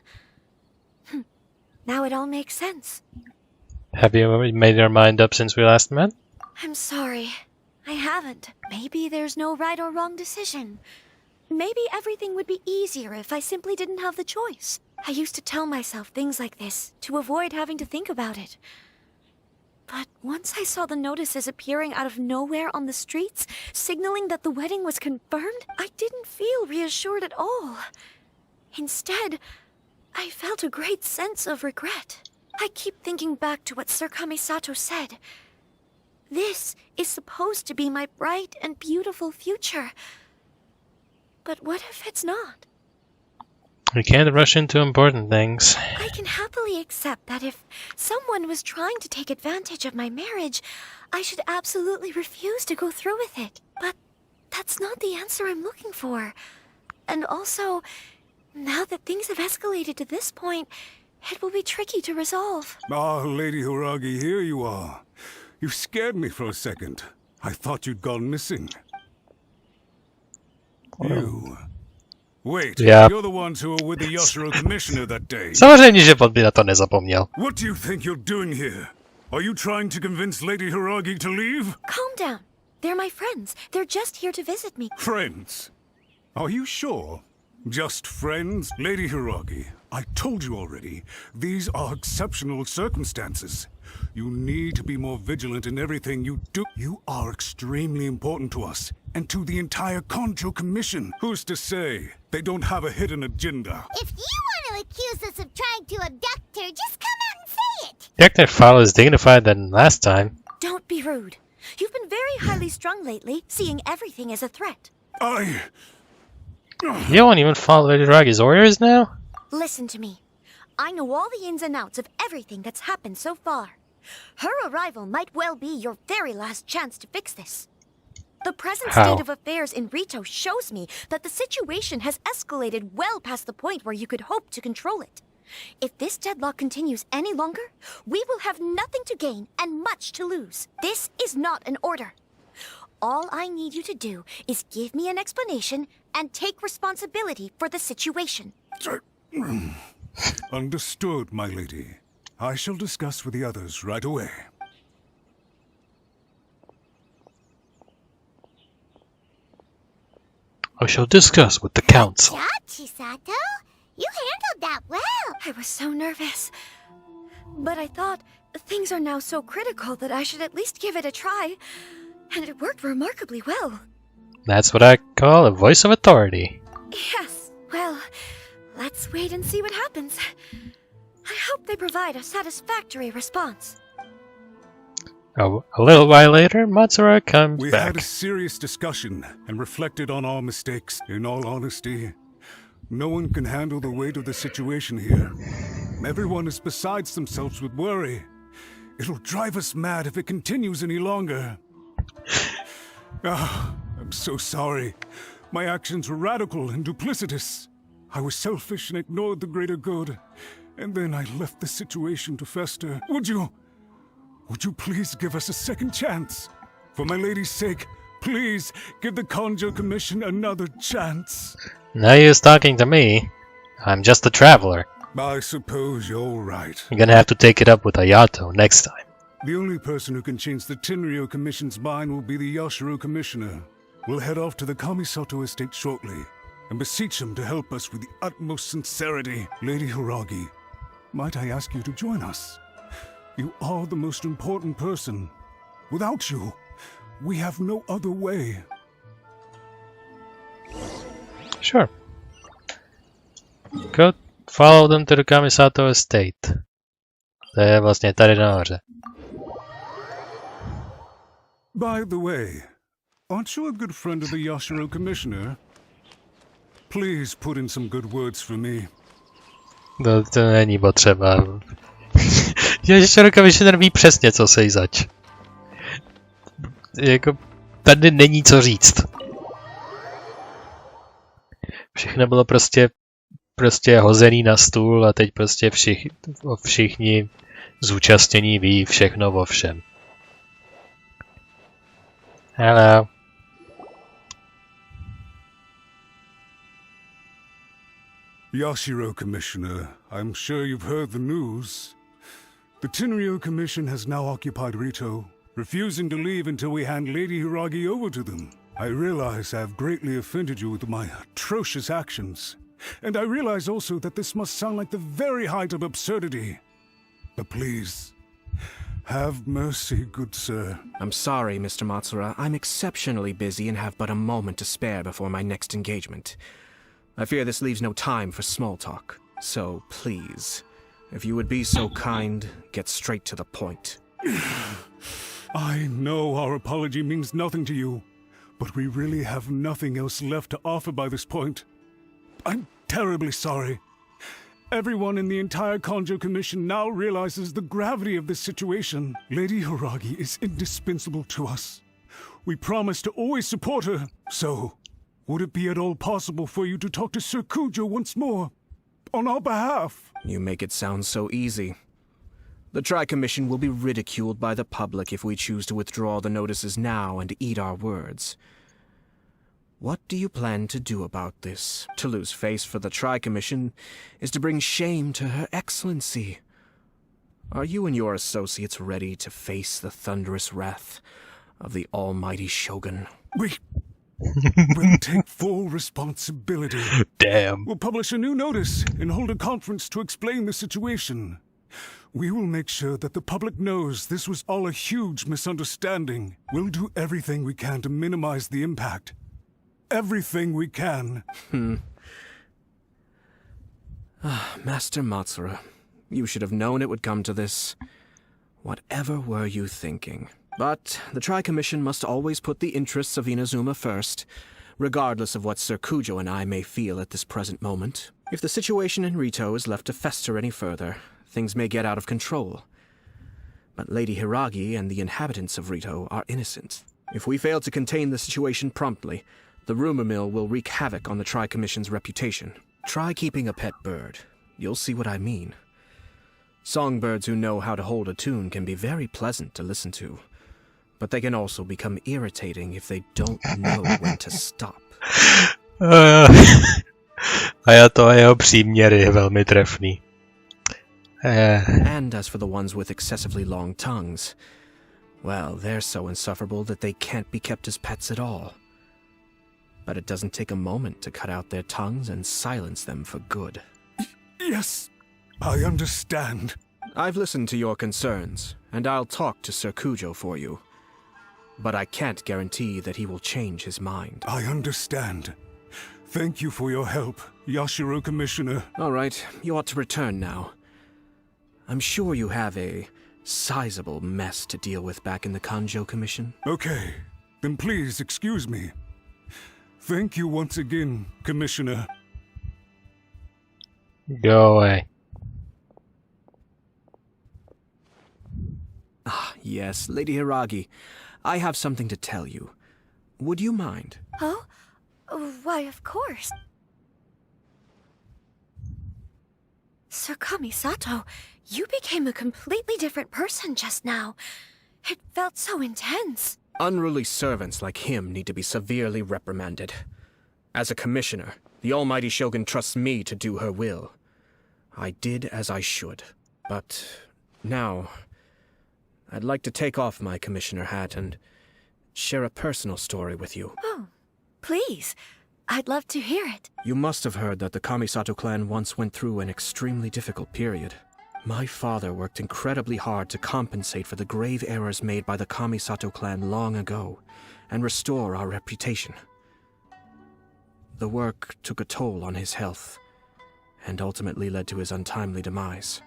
Now it all makes sense. Have you made your mind up since we last met? I'm sorry. I haven't. Maybe there's no right or wrong decision. Maybe everything would be easier if I simply didn't have the choice. I used to tell myself things like this to avoid having to think about it. But once I saw the notices appearing out of nowhere on the streets, signaling that the wedding was confirmed, I didn't feel reassured at all. Instead, I felt a great sense of regret. I keep thinking back to what Sir Kamisato said. This is supposed to be my bright and beautiful future. But what if it's not? We can't rush into important things. I can happily accept that if someone was trying to take advantage of my marriage, I should absolutely refuse to go through with it. But that's not the answer I'm looking for. And also, now that things have escalated to this point, it will be tricky to resolve. Ah, Lady Hiragi, here you are. You scared me for a second. I thought you'd gone missing. You... Wait, Yeah. you're the ones who were with the Yashiro Commissioner that day. Samozřejmě, že on by na to nezapomněl. What do you think you're doing here? Are you trying to convince Lady Hiragi to leave? Calm down. They're my friends. They're just here to visit me. Friends? Are you sure? Just friends? Lady Hiragi, I told you already, these are exceptional circumstances. You need to be more vigilant in everything you do. You are extremely important to us, and to the entire Konjo Commission. Who's to say they don't have a hidden agenda? If you want to accuse us of trying to abduct her, just come out and say it. The actor file is dignified than last time. Don't be rude. You've been very highly strung lately, seeing everything as a threat. You won't even follow Lady Hiragi's orders now? Listen to me. I know all the ins and outs of everything that's happened so far. Her arrival might well be your very last chance to fix this. The present How? state of affairs in Rito shows me that the situation has escalated well past the point where you could hope to control it. If this deadlock continues any longer, we will have nothing to gain and much to lose. This is not an order. All I need you to do is give me an explanation and take responsibility for the situation. Understood, my lady. I shall discuss with the others right away. I shall discuss with the council. Good job, Chisato. You handled that well. I was so nervous. But I thought things are now so critical that I should at least give it a try. And it worked remarkably well. That's what I call a voice of authority. Yes, well, let's wait and see what happens. I hope they provide a satisfactory response. A little while later, Matsura comes We back. had a serious discussion and reflected on our mistakes. In all honesty, no one can handle the weight of the situation here. Everyone is besides themselves with worry. It'll drive us mad if it continues any longer. I'm so sorry. My actions were radical and duplicitous. I was selfish and ignored the greater good. And then I left the situation to fester. Would you please give us a second chance? For my lady's sake, please give the Konjo Commission another chance. Now you're talking to me. I'm just a traveler. I suppose you're right. You're gonna have to take it up with Ayato next time. The only person who can change the Tenryou Commission's mind will be the Yashiro Commissioner. We'll head off to the Kamisato estate shortly and beseech him to help us with the utmost sincerity. Lady Hiragi, might I ask you to join us? You are the most important person. Without you, we have no other way. Sure. Go follow them to the Kamisato estate. To je vlastně tady nahoře. By the way, aren't you a good friend of the Yashiro Commissioner? Please put in some good words for me. To není potřeba. Ještě Commissioner ví přesně, co sej zač. Jako, tady není co říct. Všechno bylo prostě hozený na stůl a teď prostě všichni zúčastnění ví všechno o všem. Hello. Yashiro, Commissioner, I'm sure you've heard the news. The Tenryou Commission has now occupied Rito, refusing to leave until we hand Lady Hiragi over to them. I realize I have greatly offended you with my atrocious actions, and I realize also that this must sound like the very height of absurdity. But please, have mercy, good sir. I'm sorry, Mr. Matsura. I'm exceptionally busy and have but a moment to spare before my next engagement. I fear this leaves no time for small talk. So, please, if you would be so kind, get straight to the point. I know our apology means nothing to you, but we really have nothing else left to offer by this point. I'm terribly sorry. Everyone in the entire Konjo Commission now realizes the gravity of this situation. Lady Hiragi is indispensable to us. We promise to always support her. So, would it be at all possible for you to talk to Sir Kujo once more? On our behalf? You make it sound so easy. The Tri-Commission will be ridiculed by the public if we choose to withdraw the notices now and eat our words. What do you plan to do about this? To lose face for the Tri-Commission is to bring shame to Her Excellency. Are you and your associates ready to face the thunderous wrath of the almighty Shogun? We'll take full responsibility. Damn. We'll publish a new notice and hold a conference to explain the situation. We will make sure that the public knows this was all a huge misunderstanding. We'll do everything we can to minimize the impact. Everything we can. Master Matsura, you should have known it would come to this. Whatever were you thinking? But the Tri-Commission must always put the interests of Inazume first, regardless of what Sir Kujo and I may feel at this present moment. If the situation in Rito is left to fester any further, things may get out of control. But Lady Hiragi and the inhabitants of Rito are innocent. If we fail to contain the situation promptly, the rumor mill will wreak havoc on the Tri-Commission's reputation. Try keeping a pet bird. You'll see what I mean. Songbirds who know how to hold a tune can be very pleasant to listen to, but they can also become irritating if they don't know when to stop. Ayato a jeho příměr je velmi trefný. And as for the ones with excessively long tongues, well, they're so insufferable that they can't be kept as pets at all. But it doesn't take a moment to cut out their tongues and silence them for good. Yes, I understand. I've listened to your concerns, and I'll talk to Sir Kujo for you. But I can't guarantee that he will change his mind. I understand. Thank you for your help, Yashiro Commissioner. All right, you ought to return now. I'm sure you have a sizable mess to deal with back in the Konjo Commission. Okay, then please excuse me. Thank you once again, Commissioner. Go away. Ah, yes, Lady Hiragi. I have something to tell you. Would you mind? Oh? Why, of course. Sir Kamisato, you became a completely different person just now. It felt so intense. Unruly servants like him need to be severely reprimanded. As a commissioner, the almighty Shogun trusts me to do her will. I did as I should. But now, I'd like to take off my commissioner hat and share a personal story with you. Oh, please. I'd love to hear it. You must have heard that the Kamisato clan once went through an extremely difficult period. My father worked incredibly hard to compensate for the grave errors made by the Kamisato clan long ago and restore our reputation. The work took a toll on his health and ultimately led to his untimely demise.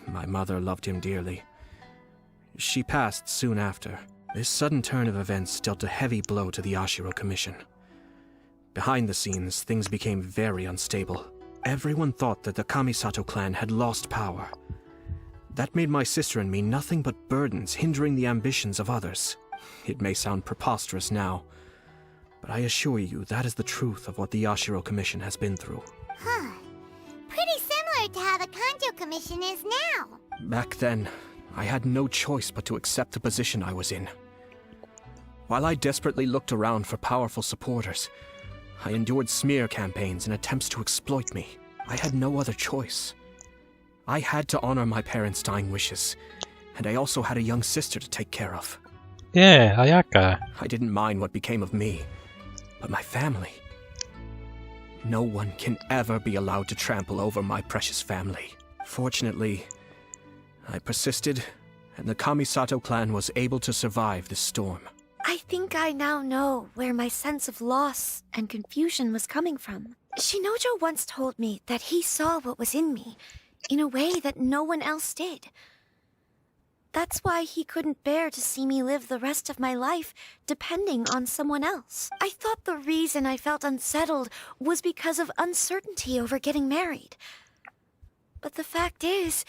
My mother loved him dearly. She passed soon after. This sudden turn of events dealt a heavy blow to the Yashiro Commission. Behind the scenes, things became very unstable. Everyone thought that the Kamisato clan had lost power. That made my sister and me nothing but burdens, hindering the ambitions of others. It may sound preposterous now, but I assure you that is the truth of what the Yashiro Commission has been through. Huh. Pretty similar to how the Kanjo Commission is now. Back then, I had no choice but to accept the position I was in. While I desperately looked around for powerful supporters, I endured smear campaigns and attempts to exploit me. I had no other choice. I had to honor my parents' dying wishes, and I also had a young sister to take care of. Yeah, Ayaka. I didn't mind what became of me, but my family. No one can ever be allowed to trample over my precious family. Fortunately, I persisted, and the Kamisato clan was able to survive this storm. I think I now know where my sense of loss and confusion was coming from. Shinojo once told me that he saw what was in me in a way that no one else did. That's why he couldn't bear to see me live the rest of my life depending on someone else. I thought the reason I felt unsettled was because of uncertainty over getting married. But the fact is,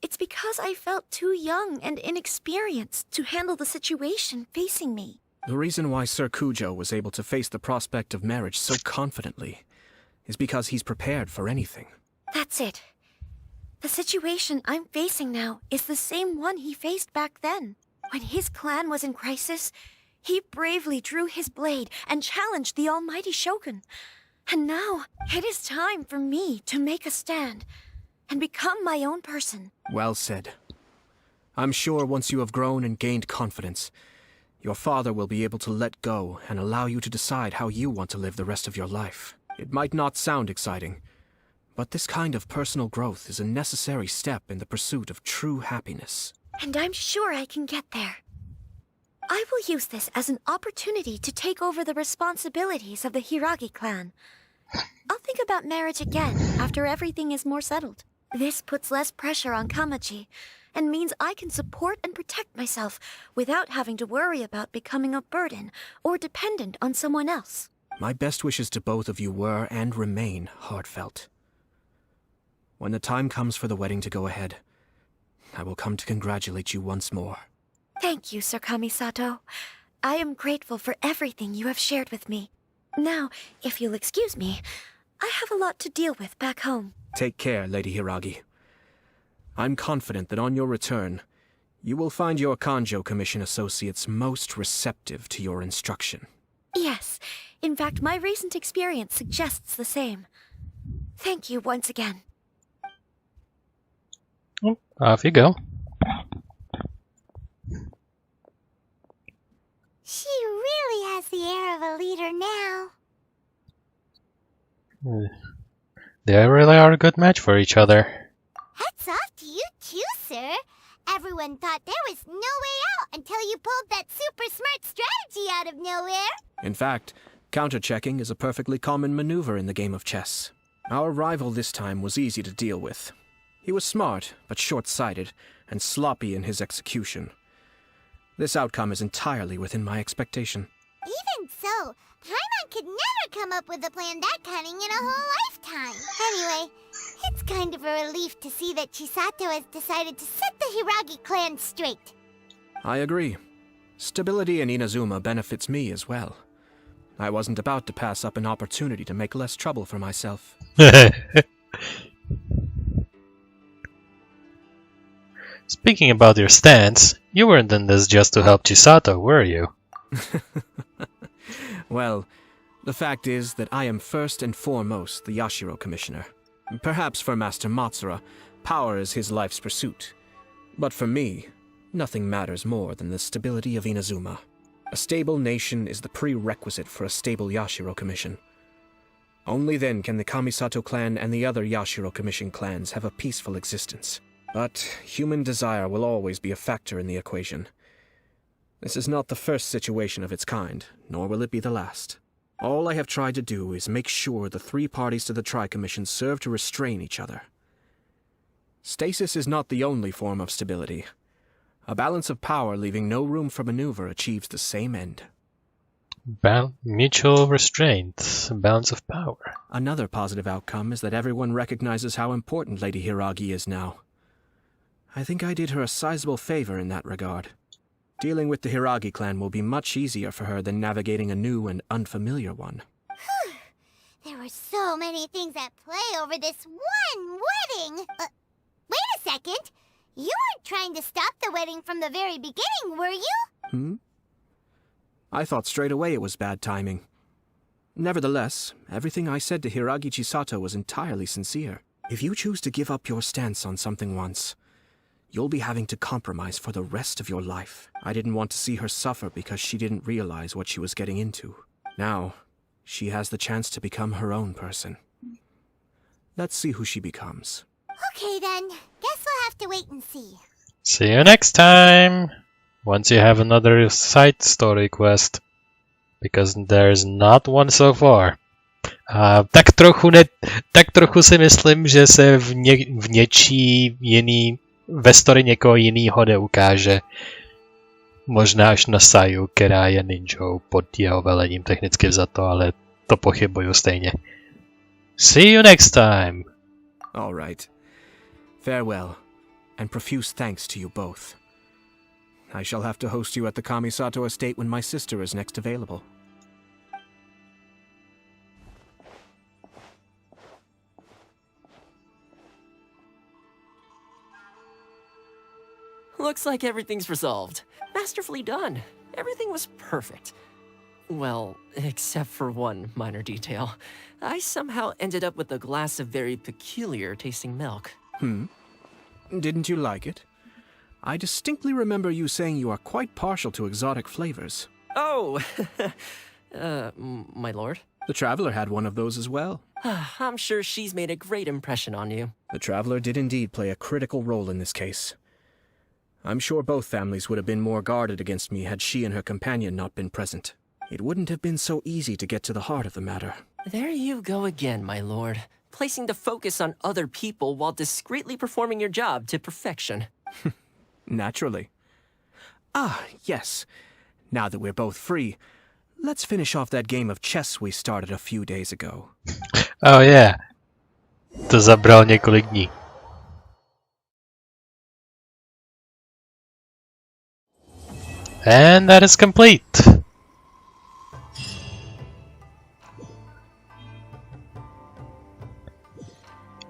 it's because I felt too young and inexperienced to handle the situation facing me. The reason why Sir Kujo was able to face the prospect of marriage so confidently is because he's prepared for anything. That's it. The situation I'm facing now is the same one he faced back then. When his clan was in crisis, he bravely drew his blade and challenged the almighty shogun. And now, it is time for me to make a stand and become my own person. Well said. I'm sure once you have grown and gained confidence, your father will be able to let go and allow you to decide how you want to live the rest of your life. It might not sound exciting, but this kind of personal growth is a necessary step in the pursuit of true happiness. And I'm sure I can get there. I will use this as an opportunity to take over the responsibilities of the Hiragi clan. I'll think about marriage again after everything is more settled. This puts less pressure on Kamaji, and means I can support and protect myself without having to worry about becoming a burden or dependent on someone else. My best wishes to both of you were and remain heartfelt. When the time comes for the wedding to go ahead, I will come to congratulate you once more. Thank you, Sir Kamisato. I am grateful for everything you have shared with me. Now, if you'll excuse me, I have a lot to deal with back home. Take care, Lady Hiragi. I'm confident that on your return, you will find your Kanjo Commission associates most receptive to your instruction. Yes, in fact, my recent experience suggests the same. Thank you once again. Off you go. She really has the air of a leader now. They really are a good match for each other. Hats off to you too, sir. Everyone thought there was no way out until you pulled that super smart strategy out of nowhere. In fact, counter-checking is a perfectly common maneuver in the game of chess. Our rival this time was easy to deal with. He was smart, but short-sighted, and sloppy in his execution. This outcome is entirely within my expectation. Even so, Paimon could never come up with a plan that cunning in a whole lifetime. Anyway, it's kind of a relief to see that Chisato has decided to set the Hiragi clan straight. I agree. Stability in Inazume benefits me as well. I wasn't about to pass up an opportunity to make less trouble for myself. Speaking about your stance, you weren't in this just to help Chisato, were you? Well, the fact is that I am first and foremost the Yashiro Commissioner. Perhaps for Master Matsura, power is his life's pursuit. But for me, nothing matters more than the stability of Inazume. A stable nation is the prerequisite for a stable Yashiro Commission. Only then can the Kamisato clan and the other Yashiro Commission clans have a peaceful existence. But human desire will always be a factor in the equation. This is not the first situation of its kind, nor will it be the last. All I have tried to do is make sure the three parties to the Tri-Commission serve to restrain each other. Stasis is not the only form of stability. A balance of power leaving no room for maneuver achieves the same end. Mutual restraint, balance of power. Another positive outcome is that everyone recognizes how important Lady Hiragi is now. I think I did her a sizable favor in that regard. Dealing with the Hiragi clan will be much easier for her than navigating a new and unfamiliar one. There were so many things at play over this one wedding. Wait a second. You weren't trying to stop the wedding from the very beginning, were you? I thought straight away it was bad timing. Nevertheless, everything I said to Hiragi Chisato was entirely sincere. If you choose to give up your stance on something once, you'll be having to compromise for the rest of your life. I didn't want to see her suffer because she didn't realize what she was getting into. Now, she has the chance to become her own person. Let's see who she becomes. Okay then, guess we'll have to wait and see. See you next time! Once you have another side story quest. Because there's not one so far. Tak trochu si myslím, že se v něčí jiný, ve story někoho jinýho neukáže. Možná až na Sayu, která je ninjou pod jeho velením technicky vzato, ale to pochybuju stejně. See you next time! Alright. Farewell, and profuse thanks to you both. I shall have to host you at the Kamisato estate when my sister is next available. Looks like everything's resolved. Masterfully done. Everything was perfect. Well, except for one minor detail. I somehow ended up with a glass of very peculiar tasting milk. Didn't you like it? I distinctly remember you saying you are quite partial to exotic flavors. Oh, my lord? The Traveler had one of those as well. I'm sure she's made a great impression on you. The Traveler did indeed play a critical role in this case. I'm sure both families would have been more guarded against me had she and her companion not been present. It wouldn't have been so easy to get to the heart of the matter. There you go again, my lord. Placing the focus on other people while discreetly performing your job to perfection. Naturally. Ah, yes. Now that we're both free, let's finish off that game of chess we started a few days ago. Oh yeah. To zabral několik dní. And that is complete.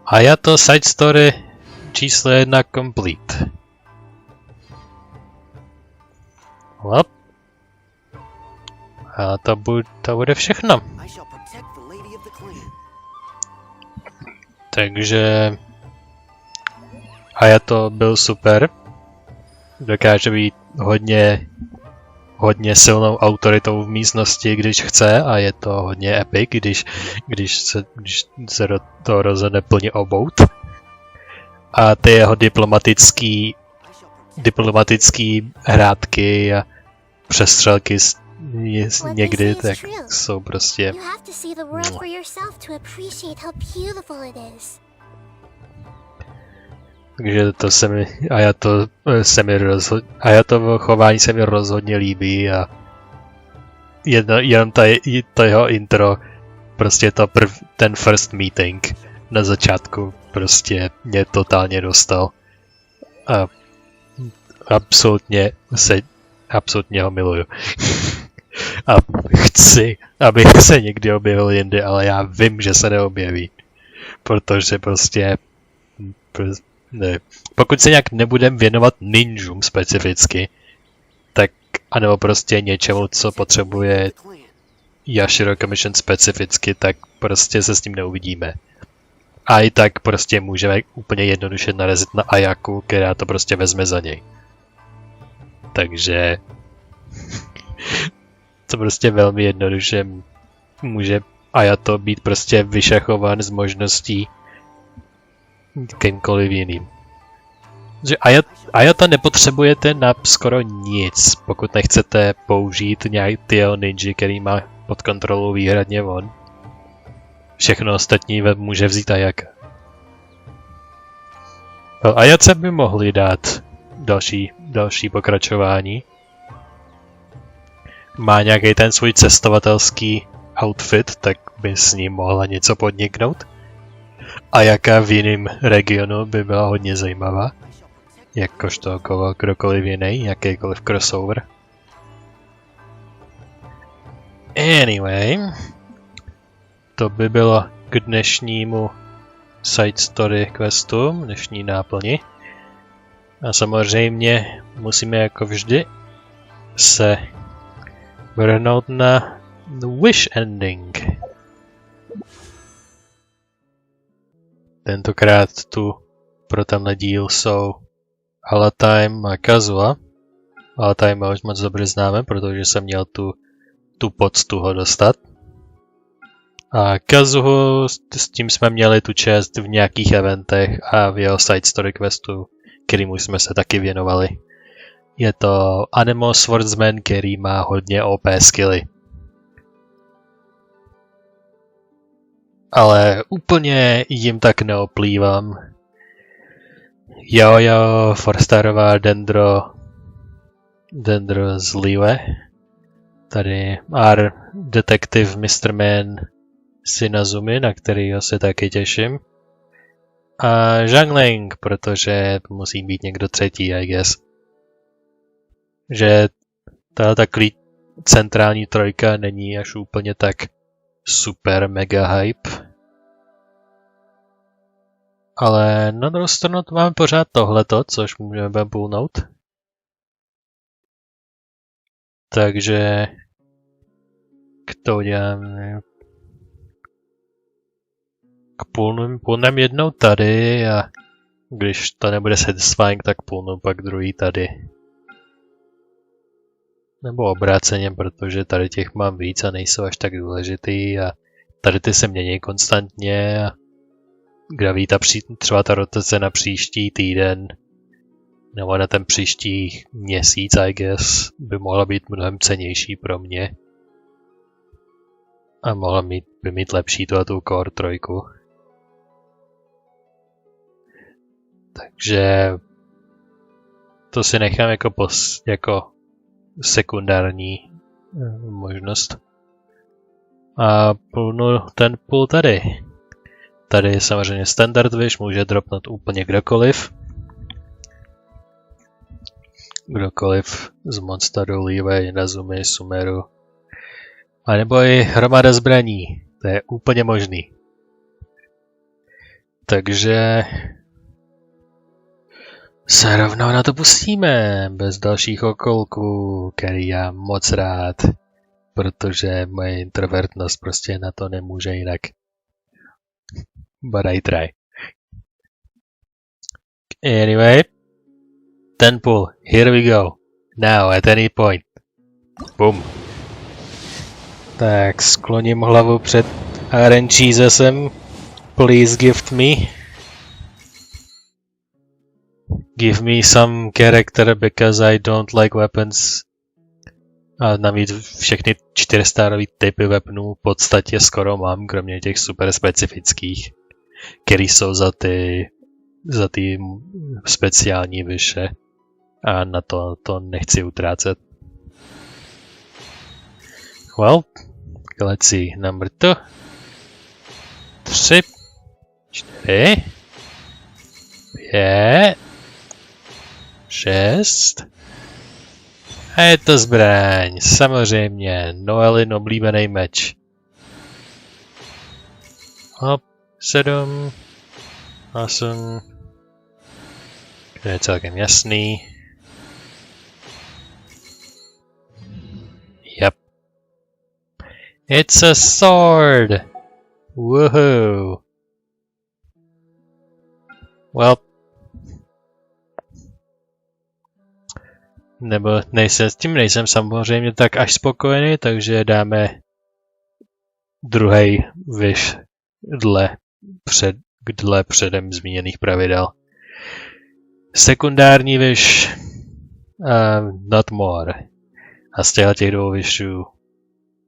Ayato side story číslo 1 complete. Well, a to bude všechno. Takže Ayato byl super. Dokáže být hodně silnou autoritou v místnosti, když chce, a je to hodně epic, když se do toho rozhodne plně obout. A ty jeho diplomatický hrátky a přestřelky někdy, tak jsou prostě... Takže to Ayatovo chování se mi rozhodně líbí a jenom to jeho intro, prostě ten first meeting na začátku prostě mě totálně dostal a absolutně ho miluju. A chci, aby se někdy objevil jindy, ale já vím, že se neobjeví, protože prostě ne. Pokud se nějak nebudem věnovat ninjům specificky, tak anebo prostě něčemu, co potřebuje Yashiro Commission specificky, tak prostě se s tím neuvidíme. A i tak prostě můžeme úplně jednoduše narazit na Ayaku, která to prostě vezme za něj. Takže to prostě velmi jednoduše může Ayato být prostě vyšachován z možností kýmkoliv jiným. Že Ayata nepotřebujete na skoro nic, pokud nechcete použít nějaký jeho ninja, který má pod kontrolou výhradně on. Všechno ostatní může vzít Ayaka. Ayace by mohli dát další pokračování. Má nějaký ten svůj cestovatelský outfit, tak by s ním mohla něco podniknout. A jaká v jiném regionu by byla hodně zajímavá. jakožto kdokoliv jiný, jakýkoliv crossover. Anyway, to by bylo k dnešnímu side story questu, dnešní náplni. A samozřejmě musíme jako vždy se vrhnout na wish ending. Tentokrát tu pro tenhle díl jsou Alatime a Kazuha. Alatime už moc dobře známe, protože jsem měl tu poctu ho dostat. A Kazuhu, s tím jsme měli tu čest v nějakých eventech a v jeho side story questu, kterýmu jsme se taky věnovali. Je to Anemo Swordsman, který má hodně OP skilly. Ale úplně jim tak neoplývám. Jo, forstarová Dendro z Liyue. Tady Detective Mr. Man z Inazumy, na kterýho se taky těším. A Zhangling, protože to musí být někdo třetí, I guess. Že ta centrální trojka není až úplně tak super mega hype. Ale na druhou stranu to máme pořád tohleto, což můžeme půlnout. Takže to uděláme. Půlnem jednou tady a když to nebude satisfying, tak půlnu pak druhý tady. Nebo obráceně, protože tady těch mám víc a nejsou až tak důležitý a tady ty se mění konstantně a kde ví třeba ta rotace na příští týden nebo na ten příští měsíc, I guess, by mohla být mnohem cennější pro mě. A mohla by mít lepší tu core trojku. Takže to si nechám jako sekundární možnost. A půlnu ten půl tady. Tady je samozřejmě standard wish, může dropnout úplně kdokoliv. Kdokoliv z Mondtstadu, Liyue, Inazumy, Sumeru. A nebo i hromada zbraní. To je úplně možný. Takže se rovnou na to pustíme, bez dalších okolků, který já moc rád, protože moje introvertnost prostě na to nemůže jinak. But I try. Anyway, ten půl, here we go. Now, at any point. Boom. Tak, skloním hlavu před RNGesem. Please gift me. Give me some character because I don't like weapons. A navíc všechny 4-starový typy weaponů v podstatě skoro mám, kromě těch super specifických, který jsou za ty speciální vyše. A na to nechci utrácet. Well, let's see. Number 2. 3. 4. 5. 6. A je to zbraň, samozřejmě, Noelin oblíbený meč. Hop, 7. 8. To je celkem jasný. Yep. It's a sword! Woohoo! Well. Nebo s tím nejsem samozřejmě tak až spokojený, takže dáme druhý wish dle předem zmíněných pravidel. Sekundární wish, not more. A z těch dvou wishů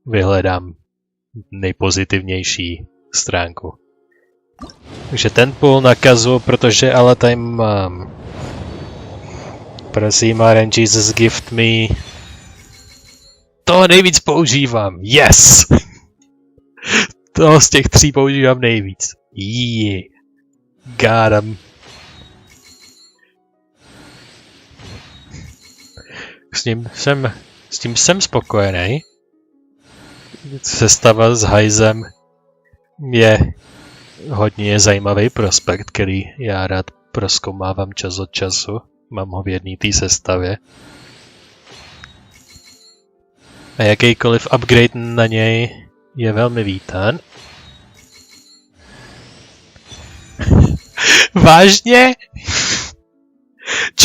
vyhledám nejpozitivnější stránku. Takže ten půl nakazu, protože ale time mám. Prosím, RNGesus gift me. To nejvíc používám. Yes! To z těch 3 používám nejvíc. Yeah. Got him. S tím jsem spokojený. Sestava s hajzem je hodně zajímavý prospekt, který já rád prozkoumávám čas od času. Mám ho v jedné té sestavě. A jakýkoliv upgrade na něj je velmi vítán. Vážně?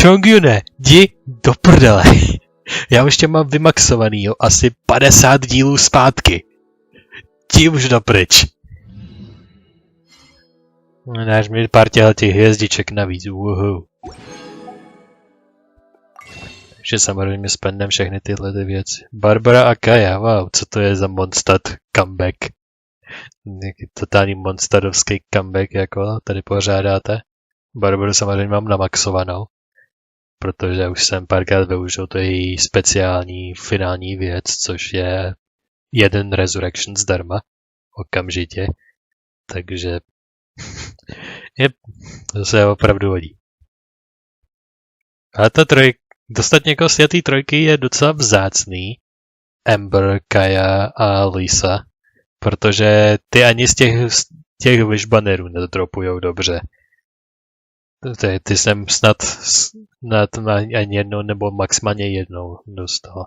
Chongyune, jdi do prdele. Já už tě mám vymaxovanýho asi 50 dílů zpátky. Jdi už dopryč. Dáš mi pár těch hvězdiček navíc, uhu. Takže samozřejmě spendem všechny tyhle ty věci. Barbara a Kaja, wow, co to je za Mondtstad comeback? Jaký totální Mondtstadovský comeback, jako tady pořádáte. Barbaru samozřejmě mám namaxovanou, protože už jsem párkrát využil to její speciální finální věc, což je jeden Resurrection zdarma, okamžitě. Takže to se opravdu hodí. Ale ta dostat někoho z té trojky je docela vzácný. Amber, Kaja a Lisa. Protože ty ani z těch wishbannerů nedropujou dobře. Ty jsem snad ani jednou nebo maximálně jednou dostal.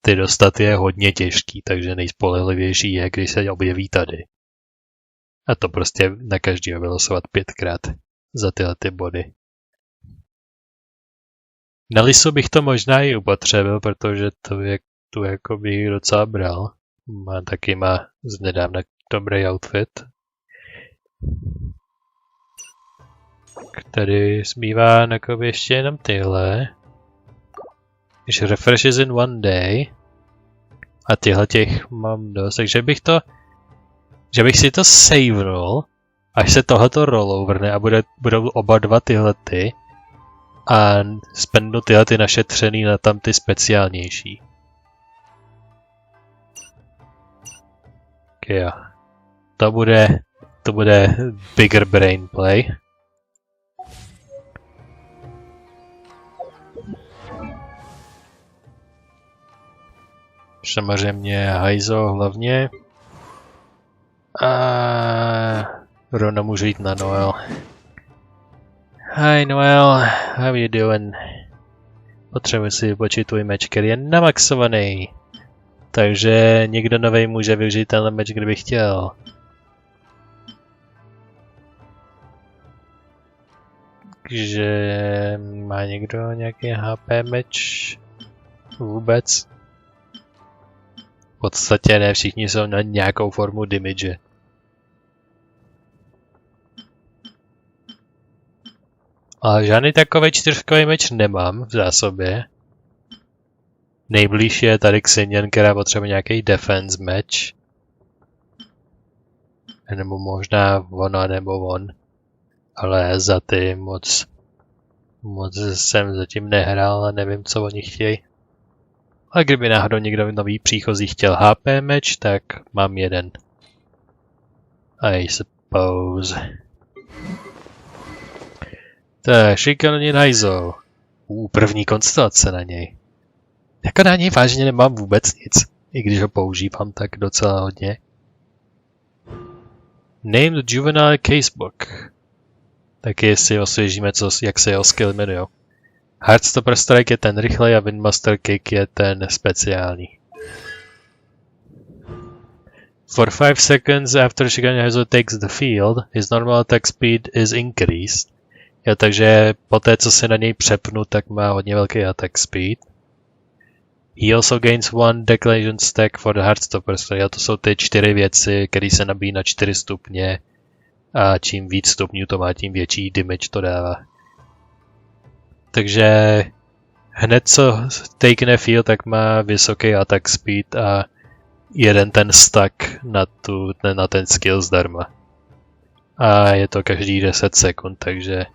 Ty dostat je hodně těžký, takže nejspolehlivější je, když se objeví tady. A to prostě na každého vylosovat 5krát za tyhle ty body. Na Lisu bych to možná i upotřebil, protože tu jako bych docela bral. Má znedávna dobrý outfit. Který zbývá na ještě jenom tyhle. Když refreshes in one day. A těch mám dost, takže že bych si to savenul, až se tohleto rolloverne a budou oba dva tyhle ty. A spendnu tyhle ty našetřený na tam ty speciálnější. Okay, jo. To bude bigger brain play. Samozřejmě hajzo hlavně. A rovno můžu jít na Noel. Hi Noel, how you doing? Potřebuji si vypočít tvůj meč, který je namaxovaný. Takže někdo novej může využít tenhle meč, kdyby chtěl. Takže má někdo nějaký HP meč? Vůbec? V podstatě ne, všichni jsou na nějakou formu damage. Ale žádný takový 4kový meč nemám v zásobě. Nejblíž je tady Xinian, která potřebuje nějaký defense meč. Nebo možná ona nebo on. Ale za ty moc jsem zatím nehrál a nevím, co oni chtějí. A kdyby náhodou někdo nový příchozí chtěl HP meč, tak mám jeden. I suppose. Tak, šikalní hajzo. První konstelace na něj. Jako na něj vážně nemám vůbec nic. I když ho používám tak docela hodně. Named Juvenile Casebook. Taky si osvěžíme, jak se jeho skill jmenuje. Heartstopper Strike je ten rychlej a Windmaster Kick je ten speciální. For 5 seconds after Shikanya Haizo takes the field, his normal attack speed is increased. Jo, takže poté, co se na něj přepnu, tak má hodně velký attack speed. He also gains 1 declension stack for the Heartstopper Strike. Jo, to jsou ty 4 věci, které se nabíjí na 4 stupně. A čím víc stupňů to má, tím větší damage to dává. Takže hned co takene field, tak má vysoký attack speed a jeden ten stack na ten skill zdarma. A je to každý 10 sekund, takže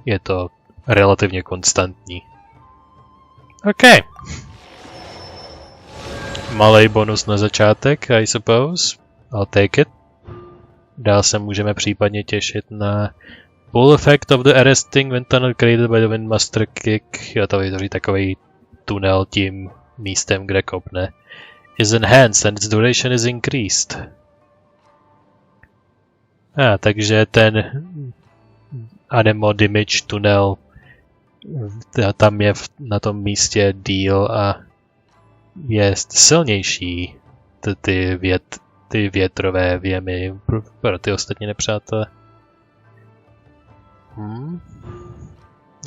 je to relativně konstantní. OK. Malej bonus na začátek, I suppose. I'll take it. Dál se můžeme případně těšit na Full effect of the arresting wind tunnel created by the Windmaster Kick. Jo, to vytvoří takový tunel tím místem, kde kopne, is enhanced and its duration is increased. Takže ten Anemo Damage tunel, tam je na tom místě díl a je silnější ty větrové věmy pro ty ostatní nepřátelé.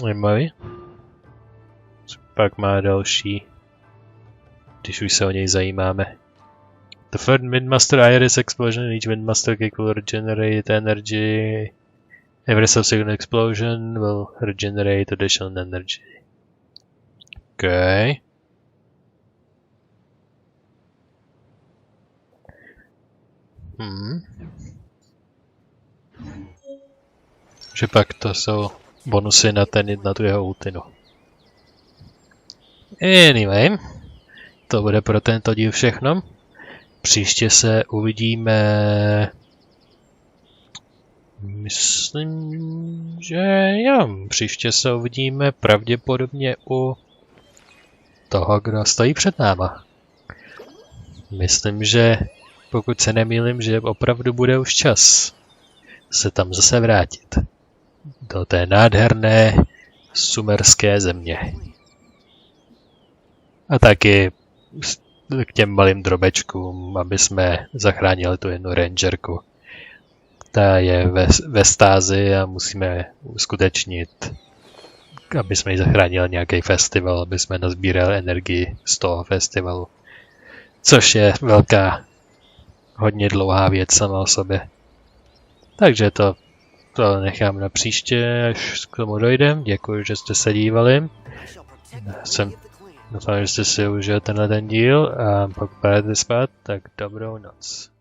Zajímavý. Pak má další, když už se o něj zajímáme. The third Windmaster Iris explosion, each Windmaster kick will regenerate energy. Every subsequent explosion will regenerate additional energy. Okay. Že pak to jsou bonusy na tu jeho ultinu. Anyway, to bude pro tento díl všechno. Příště se uvidíme... Myslím, že jo. Příště se uvidíme pravděpodobně u toho, kdo stojí před náma. Myslím, že pokud se nemýlím, že opravdu bude už čas se tam zase vrátit. Do té nádherné sumerské země. A taky k těm malým drobečkům, aby jsme zachránili tu jednu rangerku. Ta je ve stázi a musíme uskutečnit, aby jsme ji zachránili nějaký festival, aby jsme nazbírali energii z toho festivalu. Což je hodně dlouhá věc sama o sobě. Takže to nechám na příště, až k tomu dojdem. Děkuji, že jste se dívali. Doufám, že jste si užili tenhle ten díl a pokud půjdete spát, tak dobrou noc.